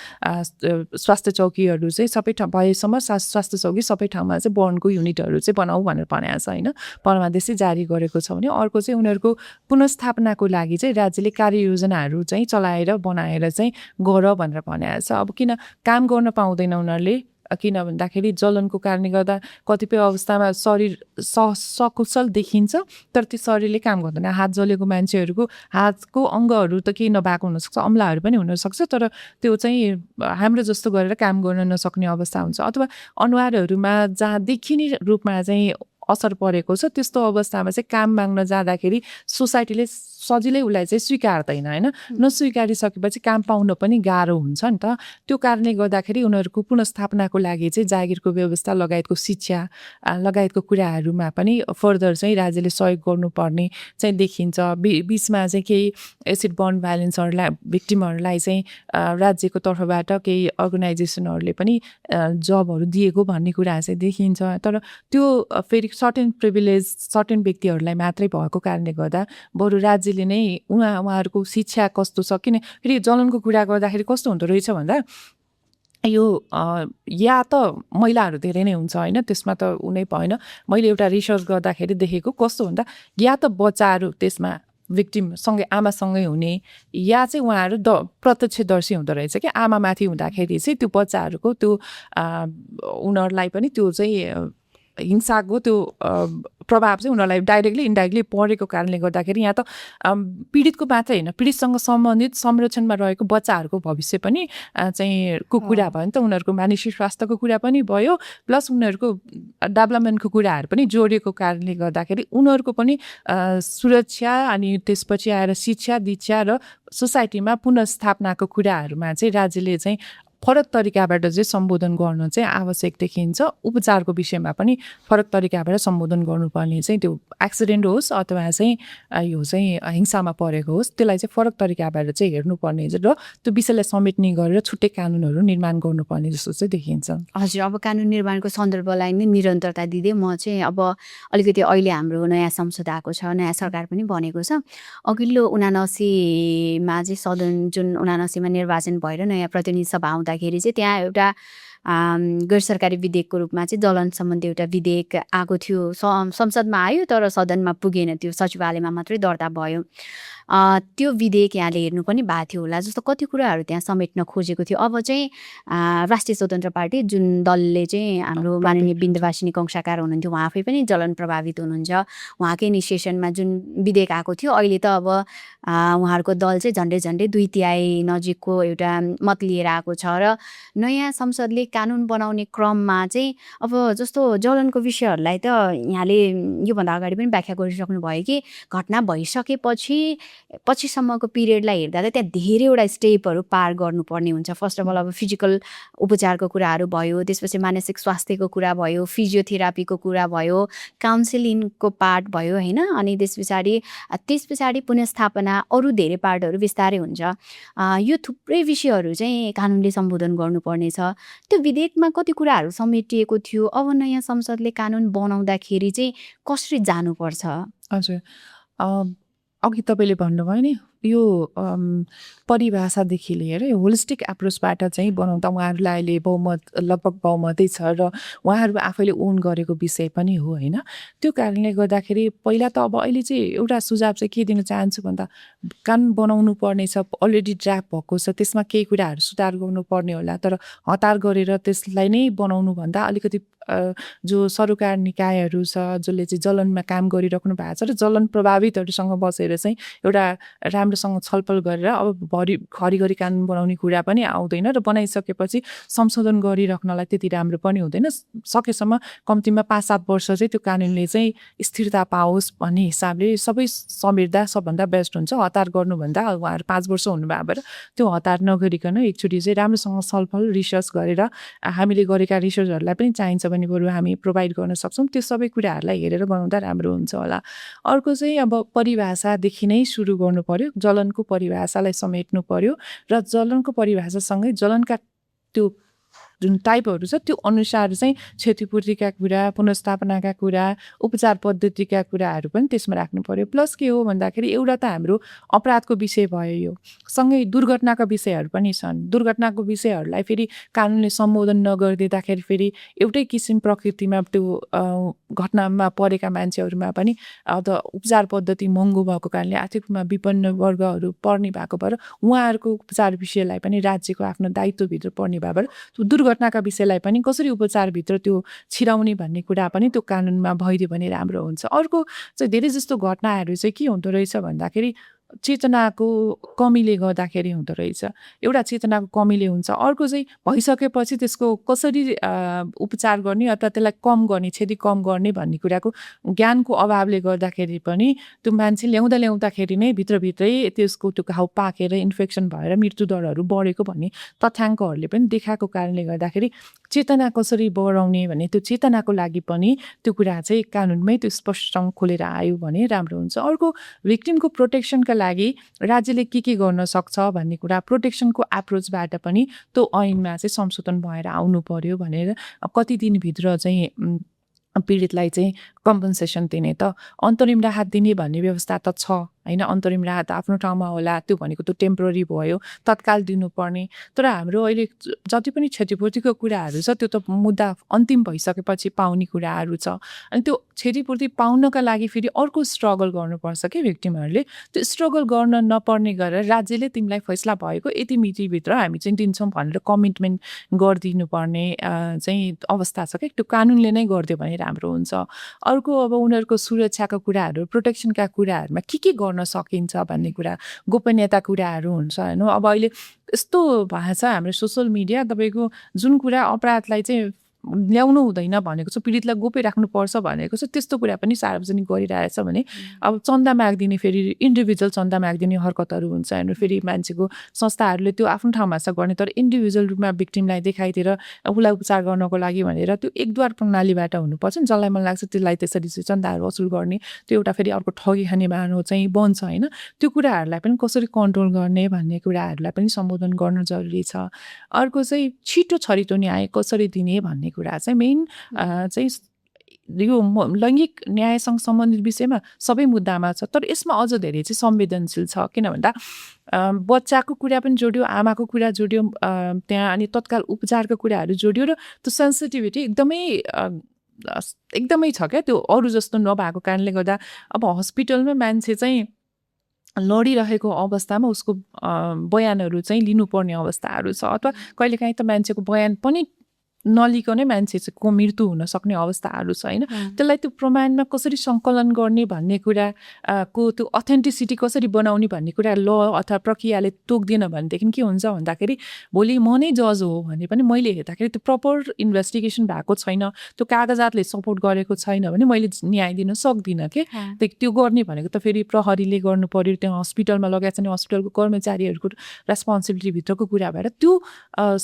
स्वास्थ्य चौकीहरू चाहिँ सबै ठाउँ भएसम्म स्वास्थ्य चौकी सबै ठाउँमा चाहिँ बर्नको युनिटहरू चाहिँ बनाऊ भनेर भनेको छ होइन, परमादेशै जारी गरेको छ भने। अर्को चाहिँ उनीहरूको पुनर्स्थापनाको लागि चाहिँ राज्यले कार्ययोजनाहरू चाहिँ चलाएर बनाएर चाहिँ गर भनेर भनेको छ। अब किन काम गर्न पाउँदैन उनीहरूले, किन भन्दाखेरि जलनको कारणले गर्दा कतिपय अवस्थामा शरीर सकुशल देखिन्छ तर त्यो शरीरले काम गर्दैन। हात जलेको मान्छेहरूको हातको अङ्गहरू त केही नभएको हुनसक्छ, अम्लाहरू पनि हुनसक्छ, तर त्यो चाहिँ हाम्रो जस्तो गरेर काम गर्न नसक्ने अवस्था हुन्छ। अथवा अनुहारहरूमा जहाँ देखिने रूपमा चाहिँ असर परेको छ त्यस्तो अवस्थामा चाहिँ काम माग्न जाँदाखेरि सोसाइटीले सजिलै उसलाई चाहिँ स्वीकार्दैन होइन। नस्वीकारिसकेपछि काम पाउन पनि गाह्रो हुन्छ नि त। त्यो कारणले गर्दाखेरि उनीहरूको पुनर्स्थापनाको लागि चाहिँ जागिरको व्यवस्था लगायतको शिक्षा लगायतको कुराहरूमा पनि फर्दर चाहिँ राज्यले सहयोग गर्नुपर्ने चाहिँ देखिन्छ। बिचमा चाहिँ केही एसिड बर्न भाइलेन्सहरूलाई भिक्टिमहरूलाई चाहिँ राज्यको तर्फबाट केही अर्गनाइजेसनहरूले पनि जबहरू दिएको भन्ने कुरा चाहिँ देखिन्छ। तर त्यो फेरि सर्टेन प्रिभिलेज सर्टेन व्यक्तिहरूलाई मात्रै भएको कारणले गर्दा बरु राज्यले नै उहाँहरूको शिक्षा कस्तो छ। किन फेरि जलनको कुरा गर्दाखेरि कस्तो हुँदो रहेछ भन्दा यो या त महिलाहरू धेरै नै हुन्छ होइन, त्यसमा त उनी भएन। मैले एउटा रिसर्च गर्दाखेरि देखेको कस्तो भन्दा या त बच्चाहरू त्यसमा भिक्टिमसँगै आमासँगै हुने या चाहिँ उहाँहरू प्रत्यक्षदर्शी हुँदो रहेछ कि आमामाथि हुँदाखेरि चाहिँ त्यो बच्चाहरूको त्यो उनीहरूलाई पनि त्यो चाहिँ हिंसाको त्यो प्रभाव चाहिँ उनीहरूलाई डाइरेक्टली इन्डाइरेक्टली परेको कारणले गर्दाखेरि यहाँ त पीडितको मात्रै होइन, पीडितसँग सम्बन्धित संरक्षणमा रहेको बच्चाहरूको भविष्य पनि चाहिँ को कुरा भयो नि त, उनीहरूको मानसिक स्वास्थ्यको कुरा पनि भयो, प्लस उनीहरूको डेभलपमेन्टको कुराहरू पनि जोडिएको कारणले गर्दाखेरि उनीहरूको पनि सुरक्षा अनि त्यसपछि आएर शिक्षा दीक्षा र सोसाइटीमा पुनर्स्थापनाको कुराहरूमा चाहिँ राज्यले चाहिँ फरक तरिकाबाट चाहिँ सम्बोधन गर्न चाहिँ आवश्यक देखिन्छ। उपचारको विषयमा पनि फरक तरिकाबाट सम्बोधन गर्नुपर्ने चाहिँ त्यो एक्सिडेन्ट होस् अथवा चाहिँ यो चाहिँ हिंसामा परेको होस्, त्यसलाई चाहिँ फरक तरिकाबाट चाहिँ हेर्नुपर्ने र त्यो विषयलाई समेट्ने गरेर छुट्टै कानुनहरू निर्माण गर्नुपर्ने जस्तो चाहिँ देखिन्छ। हजुर, अब कानुन निर्माणको सन्दर्भलाई नै निरन्तरता दिँदै म चाहिँ अब अलिकति अहिले हाम्रो नयाँ संसद आएको छ, नयाँ सरकार पनि बनेको छ। अघिल्लो 79मा चाहिँ सदन जुन 79मा निर्वाचन भएर नयाँ प्रतिनिधि सभा आउँदाखेरि चाहिँ त्यहाँ एउटा गैर सरकारी विधेयकको रूपमा चाहिँ जलन सम्बन्धी एउटा विधेयक आएको थियो। संसदमा आयो तर सदनमा पुगेन, त्यो सचिवालयमा मात्रै दर्ता भयो। त्यो विधेयक यहाँले हेर्नु पनि भएको थियो होला, जस्तो कति कुराहरू त्यहाँ समेट्न खोजेको थियो। अब चाहिँ राष्ट्रिय स्वतन्त्र पार्टी जुन दलले चाहिँ हाम्रो माननीय बिन्दवासिनी कंसाकार हुनुहुन्थ्यो, उहाँ आफै पनि जलन प्रभावित हुनुहुन्छ। उहाँकै इनिसिएसनमा जुन विधेयक आएको थियो, अहिले त अब उहाँहरूको दल चाहिँ झन्डै 2/3 नजिकको एउटा मत लिएर आएको छ र नयाँ संसदले कानुन बनाउने क्रममा चाहिँ अब जस्तो जलनको विषयहरूलाई त यहाँले योभन्दा अगाडि पनि व्याख्या गरिसक्नु भयो कि घटना पछिसम्मको पिरियडलाई हेर्दा त त्यहाँ धेरैवटा स्टेपहरू पार गर्नुपर्ने हुन्छ। फर्स्ट अफ अल अब फिजिकल उपचारको कुराहरू भयो, त्यसपछि मानसिक स्वास्थ्यको कुरा भयो, फिजियोथेरापीको कुरा भयो, काउन्सिलिङको पार्ट भयो होइन, अनि त्यस पछाडि पुनर्स्थापना, अरू धेरै पार्टहरू बिस्तारै हुन्छ। यो थुप्रै विषयहरू चाहिँ कानुनले सम्बोधन गर्नुपर्ने छ। त्यो विधेयकमा कति कुराहरू समेटिएको थियो। अब नयाँ संसदले कानुन बनाउँदाखेरि चाहिँ कसरी जानुपर्छ? हजुर, अघि तपाईँले भन्नुभयो नि यो परिभाषादेखि लिएर होलिस्टिक एप्रोचबाट चाहिँ बनाउँदा उहाँहरूलाई अहिले लगभग बहुमतै छ र उहाँहरू आफैले ओन गरेको विषय पनि हो होइन। त्यो कारणले गर्दाखेरि पहिला त अब अहिले चाहिँ एउटा सुझाव चाहिँ के दिन चाहन्छु भन्दा कानुन बनाउनु पर्ने छ, अलरेडी ड्राफ्ट भएको छ, त्यसमा केही कुराहरू सुधार गर्नुपर्ने होला, तर हतार गरेर त्यसलाई नै बनाउनु भन्दा अलिकति जो सरकार निकायहरू छ जसले चाहिँ जलनमा काम गरिराख्नु भएको छ र जलन प्रभावितहरूसँग बसेर चाहिँ एउटा राम्रोसँग छलफल गरेर अब घरिघरि कानुन बनाउने कुरा पनि आउँदैन र बनाइसकेपछि संशोधन गरिराख्नलाई त्यति राम्रो पनि हुँदैन। सकेसम्म कम्तीमा 5-7 वर्ष चाहिँ त्यो कानुनले चाहिँ स्थिरता पाओस् भन्ने हिसाबले सबै समेट्दा सबभन्दा बेस्ट हुन्छ। हतार गर्नुभन्दा उहाँहरू 5 वर्ष हुनुभयो भएर त्यो हतार नगरिकन एकचोटि चाहिँ राम्रोसँग छलफल रिसर्च गरेर हामीले गरेका रिसर्चहरूलाई पनि चाहिन्छ भने बरु हामी प्रोभाइड गर्न सक्छौँ। त्यो सबै कुराहरूलाई हेरेर बनाउँदा राम्रो हुन्छ होला। अर्को चाहिँ अब परिभाषादेखि नै सुरु गर्नु पर्यो, जलनको परिभाषालाई समेट्नु पर्यो र जलनको परिभाषासँगै जलनका त्यो जुन टाइपहरू छ त्यो अनुसार चाहिँ क्षतिपूर्तिका कुरा, पुनर्स्थापनाका कुरा, उपचार पद्धतिका कुराहरू पनि त्यसमा राख्नु पर्यो। प्लस के हो भन्दाखेरि एउटा त हाम्रो अपराधको विषय भयो, यो सँगै दुर्घटनाका विषयहरू पनि छन्। दुर्घटनाको विषयहरूलाई फेरि कानुनले सम्बोधन नगरिदिँदाखेरि फेरि एउटै किसिम प्रकृतिमा त्यो घटनामा परेका मान्छेहरूमा पनि अब उपचार पद्धति महँगो भएको कारणले आर्थिक रूपमा विपन्न वर्गहरू पर्ने भएको भएर उहाँहरूको उपचार विषयलाई पनि राज्यको आफ्नो दायित्वभित्र पर्ने भएर दुर्घटनाका विषयलाई पनि कसरी उपचारभित्र त्यो छिराउने भन्ने कुरा पनि त्यो कानुनमा भइदियो भने राम्रो हुन्छ। अर्को चाहिँ धेरै जस्तो घटनाहरू चाहिँ के हुँदो रहेछ भन्दाखेरि चेतनाको कमीले गर्दाखेरि हुँदो रहेछ। एउटा चेतनाको कमीले हुन्छ, अर्को चाहिँ भइसकेपछि त्यसको कसरी उपचार गर्ने अथवा त्यसलाई कम गर्ने, क्षति कम गर्ने भन्ने कुराको ज्ञानको अभावले गर्दाखेरि पनि त्यो मान्छे ल्याउँदाखेरि नै भित्रभित्रै त्यसको त्यो घाउ पाकेर इन्फेक्सन भएर मृत्युदरहरू बढेको भन्ने तथ्याङ्कहरूले पनि देखाएको कारणले गर्दाखेरि चेतना कसरी बढाउने भने त्यो चेतनाको लागि पनि त्यो कुरा चाहिँ कानुनमै त्यो स्पष्टसँग खोलेर आयो भने राम्रो हुन्छ। अर्को भिक्टिमको प्रोटेक्सनका लागि राज्यले के गर्न सक्छ भन्ने कुरा प्रोटेक्सनको एप्रोचबाट पनि त्यो ऐनमा चाहिँ संशोधन भएर आउनु पर्यो भनेर कति दिनभित्र चाहिँ पीडितलाई चाहिँ कम्पन्सेसन दिने त अन्तरिम राहत दिने भन्ने व्यवस्था त छ होइन। अन्तरिम राहत आफ्नो ठाउँमा होला, त्यो भनेको त टेम्पोररी भयो, तत्काल दिनुपर्ने। तर हाम्रो अहिले जति पनि क्षतिपूर्तिको कुराहरू छ त्यो त मुद्दा अन्तिम भइसकेपछि पाउने कुराहरू छ। अनि त्यो क्षतिपूर्ति पाउनका लागि फेरि अर्को स्ट्रगल गर्नुपर्छ कि भिक्टिमहरूले। त्यो स्ट्रगल गर्न नपर्ने गरेर राज्यले तिमीलाई फैसला भएको यति मितिभित्र हामी चाहिँ दिन्छौँ भनेर कमिटमेन्ट गरिदिनु पर्ने चाहिँ अवस्था छ कि त्यो कानुनले नै गरिदियो भने राम्रो हुन्छ। अर्को अब उनीहरूको सुरक्षाको कुराहरू, प्रोटेक्सनका कुराहरूमा के गर्न सकिन्छ भन्ने कुरा, गोपनीयता कुराहरू हुन्छ होइन। अब अहिले यस्तो भएको छ हाम्रो सोसल मिडिया, तपाईँको जुन कुरा अपराधलाई चाहिँ ल्याउनु हुँदैन भनेको छ, पीडितलाई गोप्य राख्नुपर्छ भनेको छ, त्यस्तो कुरा पनि सार्वजनिक गरिरहेछ भने अब चन्दा माग्दिने फेरि इन्डिभिजुअल चन्दा माग्दिने हरकतहरू हुन्छ होइन। फेरि मान्छेको संस्थाहरूले त्यो आफ्नो ठाउँमा छ गर्ने, तर इन्डिभिजुअल रूपमा भिक्टिमलाई देखाइदिएर उसलाई उपचार गर्नको लागि भनेर त्यो एकद्वार प्रणालीबाट हुनुपर्छ नि। जसलाई मन लाग्छ त्यसलाई त्यसरी चाहिँ चन्दाहरू वसुल गर्ने, त्यो एउटा फेरि अर्को ठगी खाने बानो चाहिँ बन्छ होइन। त्यो कुराहरूलाई पनि कसरी कन्ट्रोल गर्ने भन्ने कुराहरूलाई पनि सम्बोधन गर्न जरुरी छ। अर्को चाहिँ छिटो छरितो न्याय कसरी दिने भन्ने कुरा चाहिँ मेन चाहिँ यो लैङ्गिक न्यायसँग सम्बन्धित विषयमा सबै मुद्दामा छ, तर यसमा अझ धेरै चाहिँ संवेदनशील छ। किन भन्दा बच्चाको कुरा पनि जोड्यो, आमाको कुरा जोड्यो त्यहाँ, अनि तत्काल उपचारको कुराहरू जोड्यो, र त्यो सेन्सिटिभिटी एकदमै छ क्या, त्यो अरू जस्तो नभएको कारणले गर्दा अब हस्पिटलमा मान्छे चाहिँ लडिरहेको अवस्थामा उसको बयानहरू चाहिँ लिनुपर्ने अवस्थाहरू छ, अथवा कहिलेकाहीँ त मान्छेको बयान पनि नलिकनै मान्छेको मृत्यु हुन सक्ने अवस्थाहरू छ होइन। त्यसलाई त्यो प्रमाणमा कसरी सङ्कलन गर्ने भन्ने कुरा को त्यो अथेन्टिसिटी कसरी बनाउने भन्ने कुरा ल अथवा प्रक्रियाले तोक्दिन भनेदेखि के हुन्छ भन्दाखेरि भोलि म नै जज हो भने पनि मैले हेर्दाखेरि त्यो प्रपर इन्भेस्टिगेसन भएको छैन, त्यो कागजातले सपोर्ट गरेको छैन भने मैले न्याय दिन सक्दिनँ के। त्यो गर्ने भनेको त फेरि प्रहरीले गर्नु पर्यो, त्यहाँ हस्पिटलमा लगाएको छ भने हस्पिटलको कर्मचारीहरूको रेस्पोन्सिबिलिटीभित्रको कुरा भएर त्यो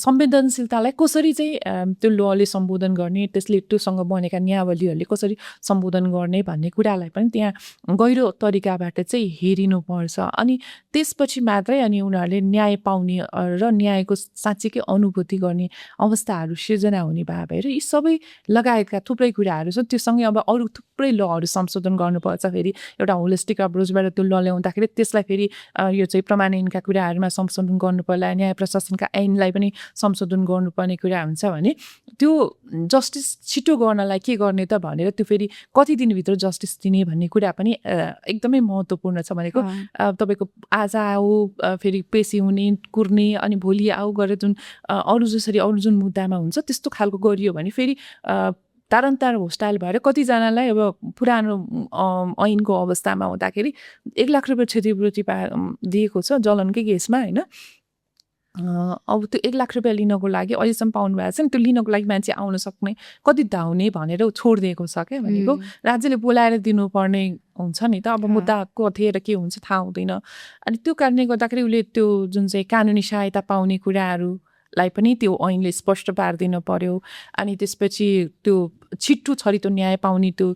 संवेदनशीलतालाई कसरी चाहिँ त्यो लले सम्बोधन गर्ने, त्यसले त्योसँग बनेका नियावलीहरूले कसरी सम्बोधन गर्ने भन्ने कुरालाई पनि त्यहाँ गहिरो तरिकाबाट चाहिँ हेरिनुपर्छ। अनि त्यसपछि मात्रै अनि उनीहरूले न्याय पाउने र न्यायको साँच्चीकै अनुभूति गर्ने अवस्थाहरू सिर्जना हुने भएर यी सबै लगायतका थुप्रै कुराहरू छ। त्योसँगै अब अरू थुप्रै लहरू संशोधन गर्नुपर्छ। फेरि एउटा होलिस्टिक अप्रोचबाट त्यो ल ल्याउँदाखेरि त्यसलाई फेरि यो चाहिँ प्रमाण ऐनका कुराहरूमा संशोधन गर्नु पर्ला, न्याय प्रशासनका ऐनलाई पनि संशोधन गर्नुपर्ने कुरा हुन्छ भने त्यो जस्टिस छिटो गर्नलाई के गर्ने त भनेर त्यो फेरि कति दिनभित्र जस्टिस दिने भन्ने कुरा पनि एकदमै महत्त्वपूर्ण छ। भनेको तपाईँको आज आऊ फेरि पेसी हुने कुर्ने अनि भोलि आऊ गरेर जुन अरू जसरी अरू जुन मुद्दामा हुन्छ त्यस्तो खालको गरियो भने फेरि तारन्तार होस्टाइल भएर कतिजनालाई अब पुरानो ऐनको अवस्थामा हुँदाखेरि 1 लाख रुपियाँ क्षतिपूर्ति दिएको छ जलनकै केसमा होइन। अब त्यो 1 लाख रुपियाँ लिनको लागि अहिलेसम्म पाउनु भएको छ नि, त्यो लिनको लागि मान्छे आउन सक्ने कति धाउने भनेर छोडिदिएको छ क्या। भनेको राज्यले बोलाएर दिनुपर्ने हुन्छ नि त, अब मुद्दा कतिखेर के हुन्छ थाहा हुँदैन। अनि त्यो कारणले गर्दाखेरि उसले त्यो जुन चाहिँ कानुनी सहायता पाउने कुराहरूलाई पनि त्यो ऐनले स्पष्ट पारिदिनु पर्यो। अनि त्यसपछि त्यो छिट्टो छरितो न्याय पाउने त्यो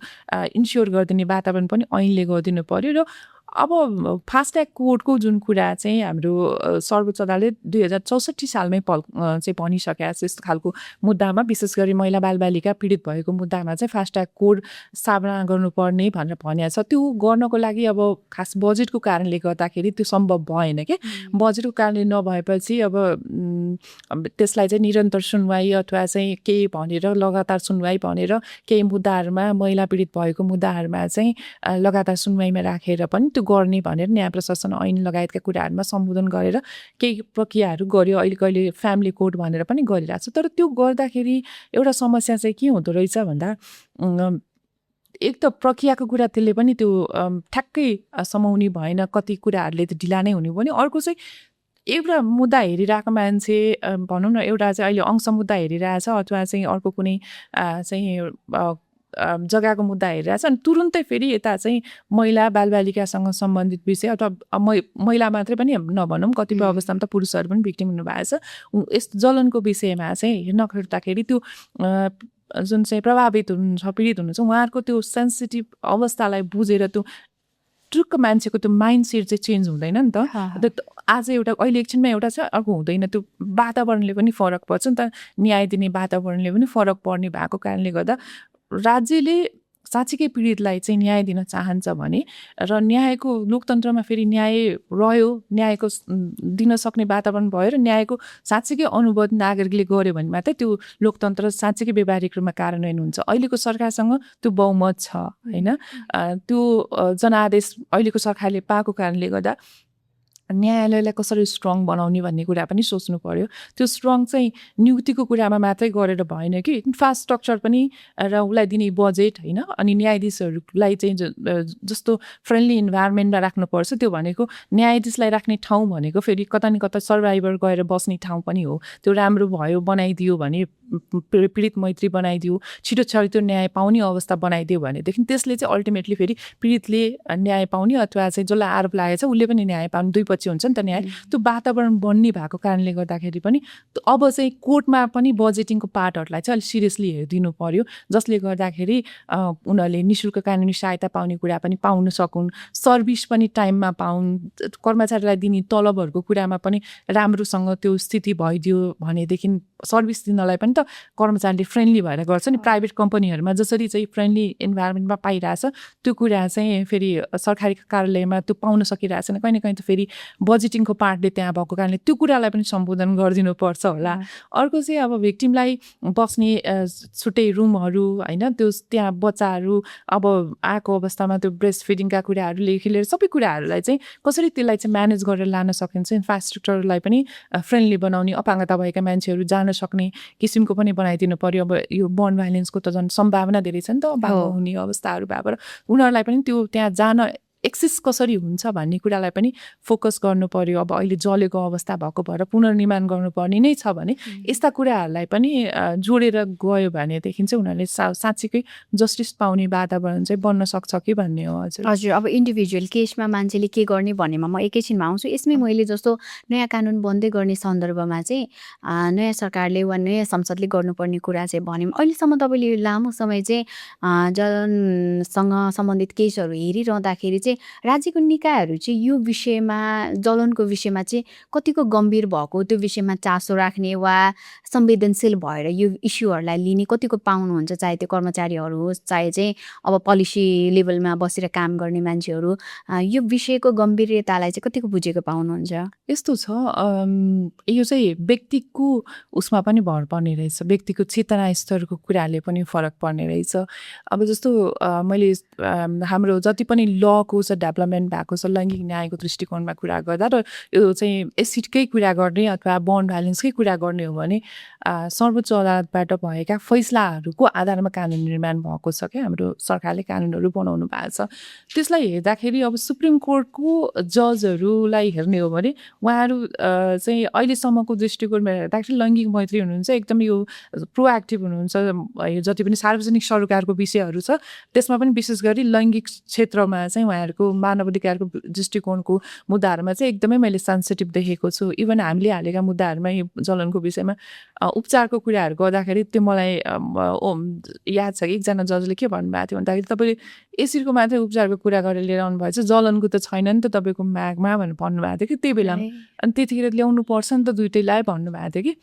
इन्स्योर गरिदिने वातावरण पनि ऐनले गरिदिनु पर्यो। र अब फास्ट ट्र्याक कोर्टको जुन कुरा चाहिँ हाम्रो सर्वोच्च अदालतले 2064 सालमै चाहिँ भनिसकेको छ, यस्तो खालको मुद्दामा विशेष गरी महिला बालबालिका पीडित भएको मुद्दामा चाहिँ फास्ट ट्र्याक कोर्ट स्थापना गर्नुपर्ने भनेर भनेको छ। त्यो गर्नको लागि अब खास बजेटको कारणले गर्दाखेरि त्यो सम्भव भएन कि। बजेटको कारणले नभएपछि अब त्यसलाई चाहिँ निरन्तर सुनवाई अथवा चाहिँ केही भनेर लगातार सुनवाई भनेर केही मुद्दाहरूमा महिला पीडित भएको मुद्दाहरूमा चाहिँ लगातार सुनवाईमा राखेर पनि त्यो गर्ने भनेर न्याय प्रशासन ऐन लगायतका कुराहरूमा सम्बोधन गरेर केही प्रक्रियाहरू गर्यो। अहिले कहिले फ्यामिली कोर्ट भनेर पनि गरिरहेको छ। तर त्यो गर्दाखेरि एउटा समस्या चाहिँ के हुँदो रहेछ भन्दा एक त प्रक्रियाको कुरा त्यसले पनि त्यो ठ्याक्कै समाउने भएन, कति कुराहरूले त ढिला नै हुने पनि। अर्को चाहिँ एउटा मुद्दा हेरिरहेको मान्छे भनौँ न, एउटा चाहिँ अहिले अंश मुद्दा हेरिरहेछ अथवा चाहिँ अर्को कुनै चाहिँ जग्गाको मुद्दा हेरिरहेछ अनि तुरुन्तै फेरि यता चाहिँ महिला बालबालिकासँग सम्बन्धित विषय अथवा महिला मात्रै पनि नभनौँ, कतिपय अवस्थामा त पुरुषहरू पनि भिक्टिम हुनुभएको छ यस्तो जलनको विषयमा चाहिँ हेर्न खोज्दाखेरि त्यो जुन चाहिँ प्रभावित हुनुहुन्छ पीडित हुनुहुन्छ उहाँहरूको त्यो सेन्सिटिभ अवस्थालाई बुझेर त्यो टुक्क मान्छेको त्यो माइन्ड सेट चाहिँ चेन्ज हुँदैन नि त। आज एउटा अहिले एकछिनमा एउटा छ अर्को हुँदैन, त्यो वातावरणले पनि फरक पर्छ नि त, न्याय दिने वातावरणले पनि फरक पर्ने भएको कारणले गर्दा राज्यले साँच्चीकै पीडितलाई चाहिँ न्याय दिन चाहन्छ भने र न्यायको लोकतन्त्रमा फेरि न्याय रह्यो, न्यायको दिन सक्ने वातावरण भयो र न्यायको साँच्चीकै अनुभव नागरिकले गर्यो भने मात्रै त्यो लोकतन्त्र साँच्चीकै व्यवहारिक रूपमा कार्यान्वयन हुन्छ। अहिलेको सरकारसँग त्यो बहुमत छ होइन, त्यो जनादेश अहिलेको सरकारले पाएको कारणले गर्दा न्यायालयलाई कसरी स्ट्रङ बनाउने भन्ने कुरा पनि सोच्नु पर्यो। त्यो स्ट्रङ चाहिँ नियुक्तिको कुरामा मात्रै गरेर भएन कि इन्फ्रास्ट्रक्चर पनि र उसलाई दिने बजेट होइन, अनि न्यायाधीशहरूलाई चाहिँ जस्तो फ्रेन्डली इन्भाइरोमेन्टमा राख्नुपर्छ। त्यो भनेको न्यायाधीशलाई राख्ने ठाउँ भनेको फेरि कता न कता सर्भाइभर गएर बस्ने ठाउँ पनि हो। त्यो राम्रो भयो बनाइदियो भने, पीडित मैत्री बनाइदियो, छिटो छिटो न्याय पाउने अवस्था बनाइदियो भनेदेखि त्यसले चाहिँ अल्टिमेटली फेरि पीडितले न्याय पाउने अथवा चाहिँ जसलाई आरोप लागेको छ उसले पनि न्याय पाउने, दुई पछि हुन्छ नि त न्याय। त्यो वातावरण बन्ने भएको कारणले गर्दाखेरि पनि अब चाहिँ कोर्टमा पनि बजेटिङको पार्टहरूलाई चाहिँ अलिक सिरियसली हेरिदिनु पर्यो, जसले गर्दाखेरि उनीहरूले निःशुल्क कानुनी सहायता पाउने कुरा पनि पाउन सकुन्, सर्भिस पनि टाइममा पाउन्, कर्मचारीलाई दिने तलबहरूको कुरामा पनि राम्रोसँग त्यो स्थिति भइदियो भनेदेखि सर्भिस दिनलाई पनि त कर्मचारीले फ्रेन्डली भएर गर्छ नि। प्राइभेट कम्पनीहरूमा जसरी चाहिँ फ्रेन्डली इन्भाइरोमेन्टमा पाइरहेछ त्यो कुरा चाहिँ फेरि सरकारी कार्यालयमा त्यो पाउन सकिरहेको छैन। कहीँ न कहीँ त फेरि बजेटिङको पार्टले त्यहाँ भएको कारणले त्यो कुरालाई पनि सम्बोधन गरिदिनुपर्छ होला। अर्को चाहिँ अब भिक्टिमलाई बस्ने छुट्टै रुमहरू होइन, त्यो त्यहाँ बच्चाहरू अब आएको अवस्थामा त्यो ब्रेस्ट फिडिङका कुराहरूदेखि लिएर सबै कुराहरूलाई चाहिँ कसरी त्यसलाई चाहिँ म्यानेज गरेर लान सकिन्छ, इन्फ्रास्ट्रक्चरलाई पनि फ्रेन्डली बनाउने, अपाङ्गता भएका मान्छेहरू जान सक्ने किसिमको पनि बनाइदिनु पर्यो। अब यो बर्न भाइलेन्सको त झन् सम्भावना धेरै छ नि त, बाबु हुने अवस्थाहरू भएर उनीहरूलाई पनि त्यो त्यहाँ जान एक्सेस कसरी हुन्छ भन्ने कुरालाई पनि फोकस गर्नु पर्यो। अब अहिले जलेको अवस्था भएको भएर पुनर्निर्माण गर्नुपर्ने नै छ भने यस्ता कुराहरूलाई पनि जोडेर गयो भनेदेखि चाहिँ उनीहरूले साँच्चीकै जस्टिस पाउने वातावरण चाहिँ बन्न सक्छ कि भन्ने हो। हजुर, अब इन्डिभिजुअल केसमा मान्छेले के गर्ने भन्नेमा म एकैछिनमा आउँछु। यसमै मैले जस्तो नयाँ कानुन बन्दै गर्ने सन्दर्भमा चाहिँ नयाँ सरकारले वा नयाँ संसदले गर्नुपर्ने कुरा चाहिँ भन्यौँ। अहिलेसम्म तपाईँले लामो समय चाहिँ जलनसँग सम्बन्धित केसहरू हेरिरहँदाखेरि राज्यको निकायहरू चाहिँ यो विषयमा, जलनको विषयमा चाहिँ कतिको गम्भीर भएको, त्यो विषयमा चासो राख्ने वा संवेदनशील भएर यो इस्युहरूलाई लिने कतिको पाउनुहुन्छ? चाहे त्यो कर्मचारीहरू होस्, चाहे चाहिँ अब पोलिसी लेभलमा बसेर काम गर्ने मान्छेहरू, यो विषयको गम्भीरतालाई चाहिँ कतिको बुझेको पाउनुहुन्छ? यस्तो छ, यो चाहिँ व्यक्तिको उसमा पनि भर पर्ने रहेछ, व्यक्तिको चेतना स्तरको कुराले पनि फरक पर्ने रहेछ। अब जस्तो मैले हाम्रो जति पनि लको डेभलपमेन्ट भएको छ लैङ्गिक न्यायको दृष्टिकोणमा कुरा गर्दा, र यो चाहिँ एसिडकै कुरा गर्ने अथवा बर्न भाइलेन्सकै कुरा गर्ने हो भने सर्वोच्च अदालतबाट भएका फैसलाहरूको आधारमा कानुन निर्माण भएको छ क्या। हाम्रो सरकारले कानुनहरू बनाउनु भएको छ। त्यसलाई हेर्दाखेरि अब सुप्रिम कोर्टको जजहरूलाई हेर्ने हो भने उहाँहरू चाहिँ अहिलेसम्मको दृष्टिकोणमा हेर्दाखेरि लैङ्गिक मैत्री हुनुहुन्छ, एकदम यो प्रोएक्टिभ हुनुहुन्छ। यो जति पनि सार्वजनिक सरोकारको विषयहरू छ त्यसमा पनि विशेष गरी लैङ्गिक क्षेत्रमा चाहिँ उहाँहरूको मानव अधिकारको दृष्टिकोणको मुद्दाहरूमा चाहिँ एकदमै मैले सेन्सिटिभ देखेको छु। इभन हामीले हालेका मुद्दाहरूमा जलनको विषयमा उपचारको कुराहरू गर्दाखेरि त्यो मलाई याद छ कि एकजना जजले के भन्नुभएको थियो भन्दाखेरि तपाईँले एसिडको मात्रै उपचारको कुरा गरेर लिएर आउनुभएछ, जलनको त छैन नि त तपाईँको मागमा भनेर भन्नुभएको थियो कि त्यही बेला। अनि त्यतिखेर ल्याउनु पर्छ नि त दुइटैलाई भन्नुभएको थियो कि।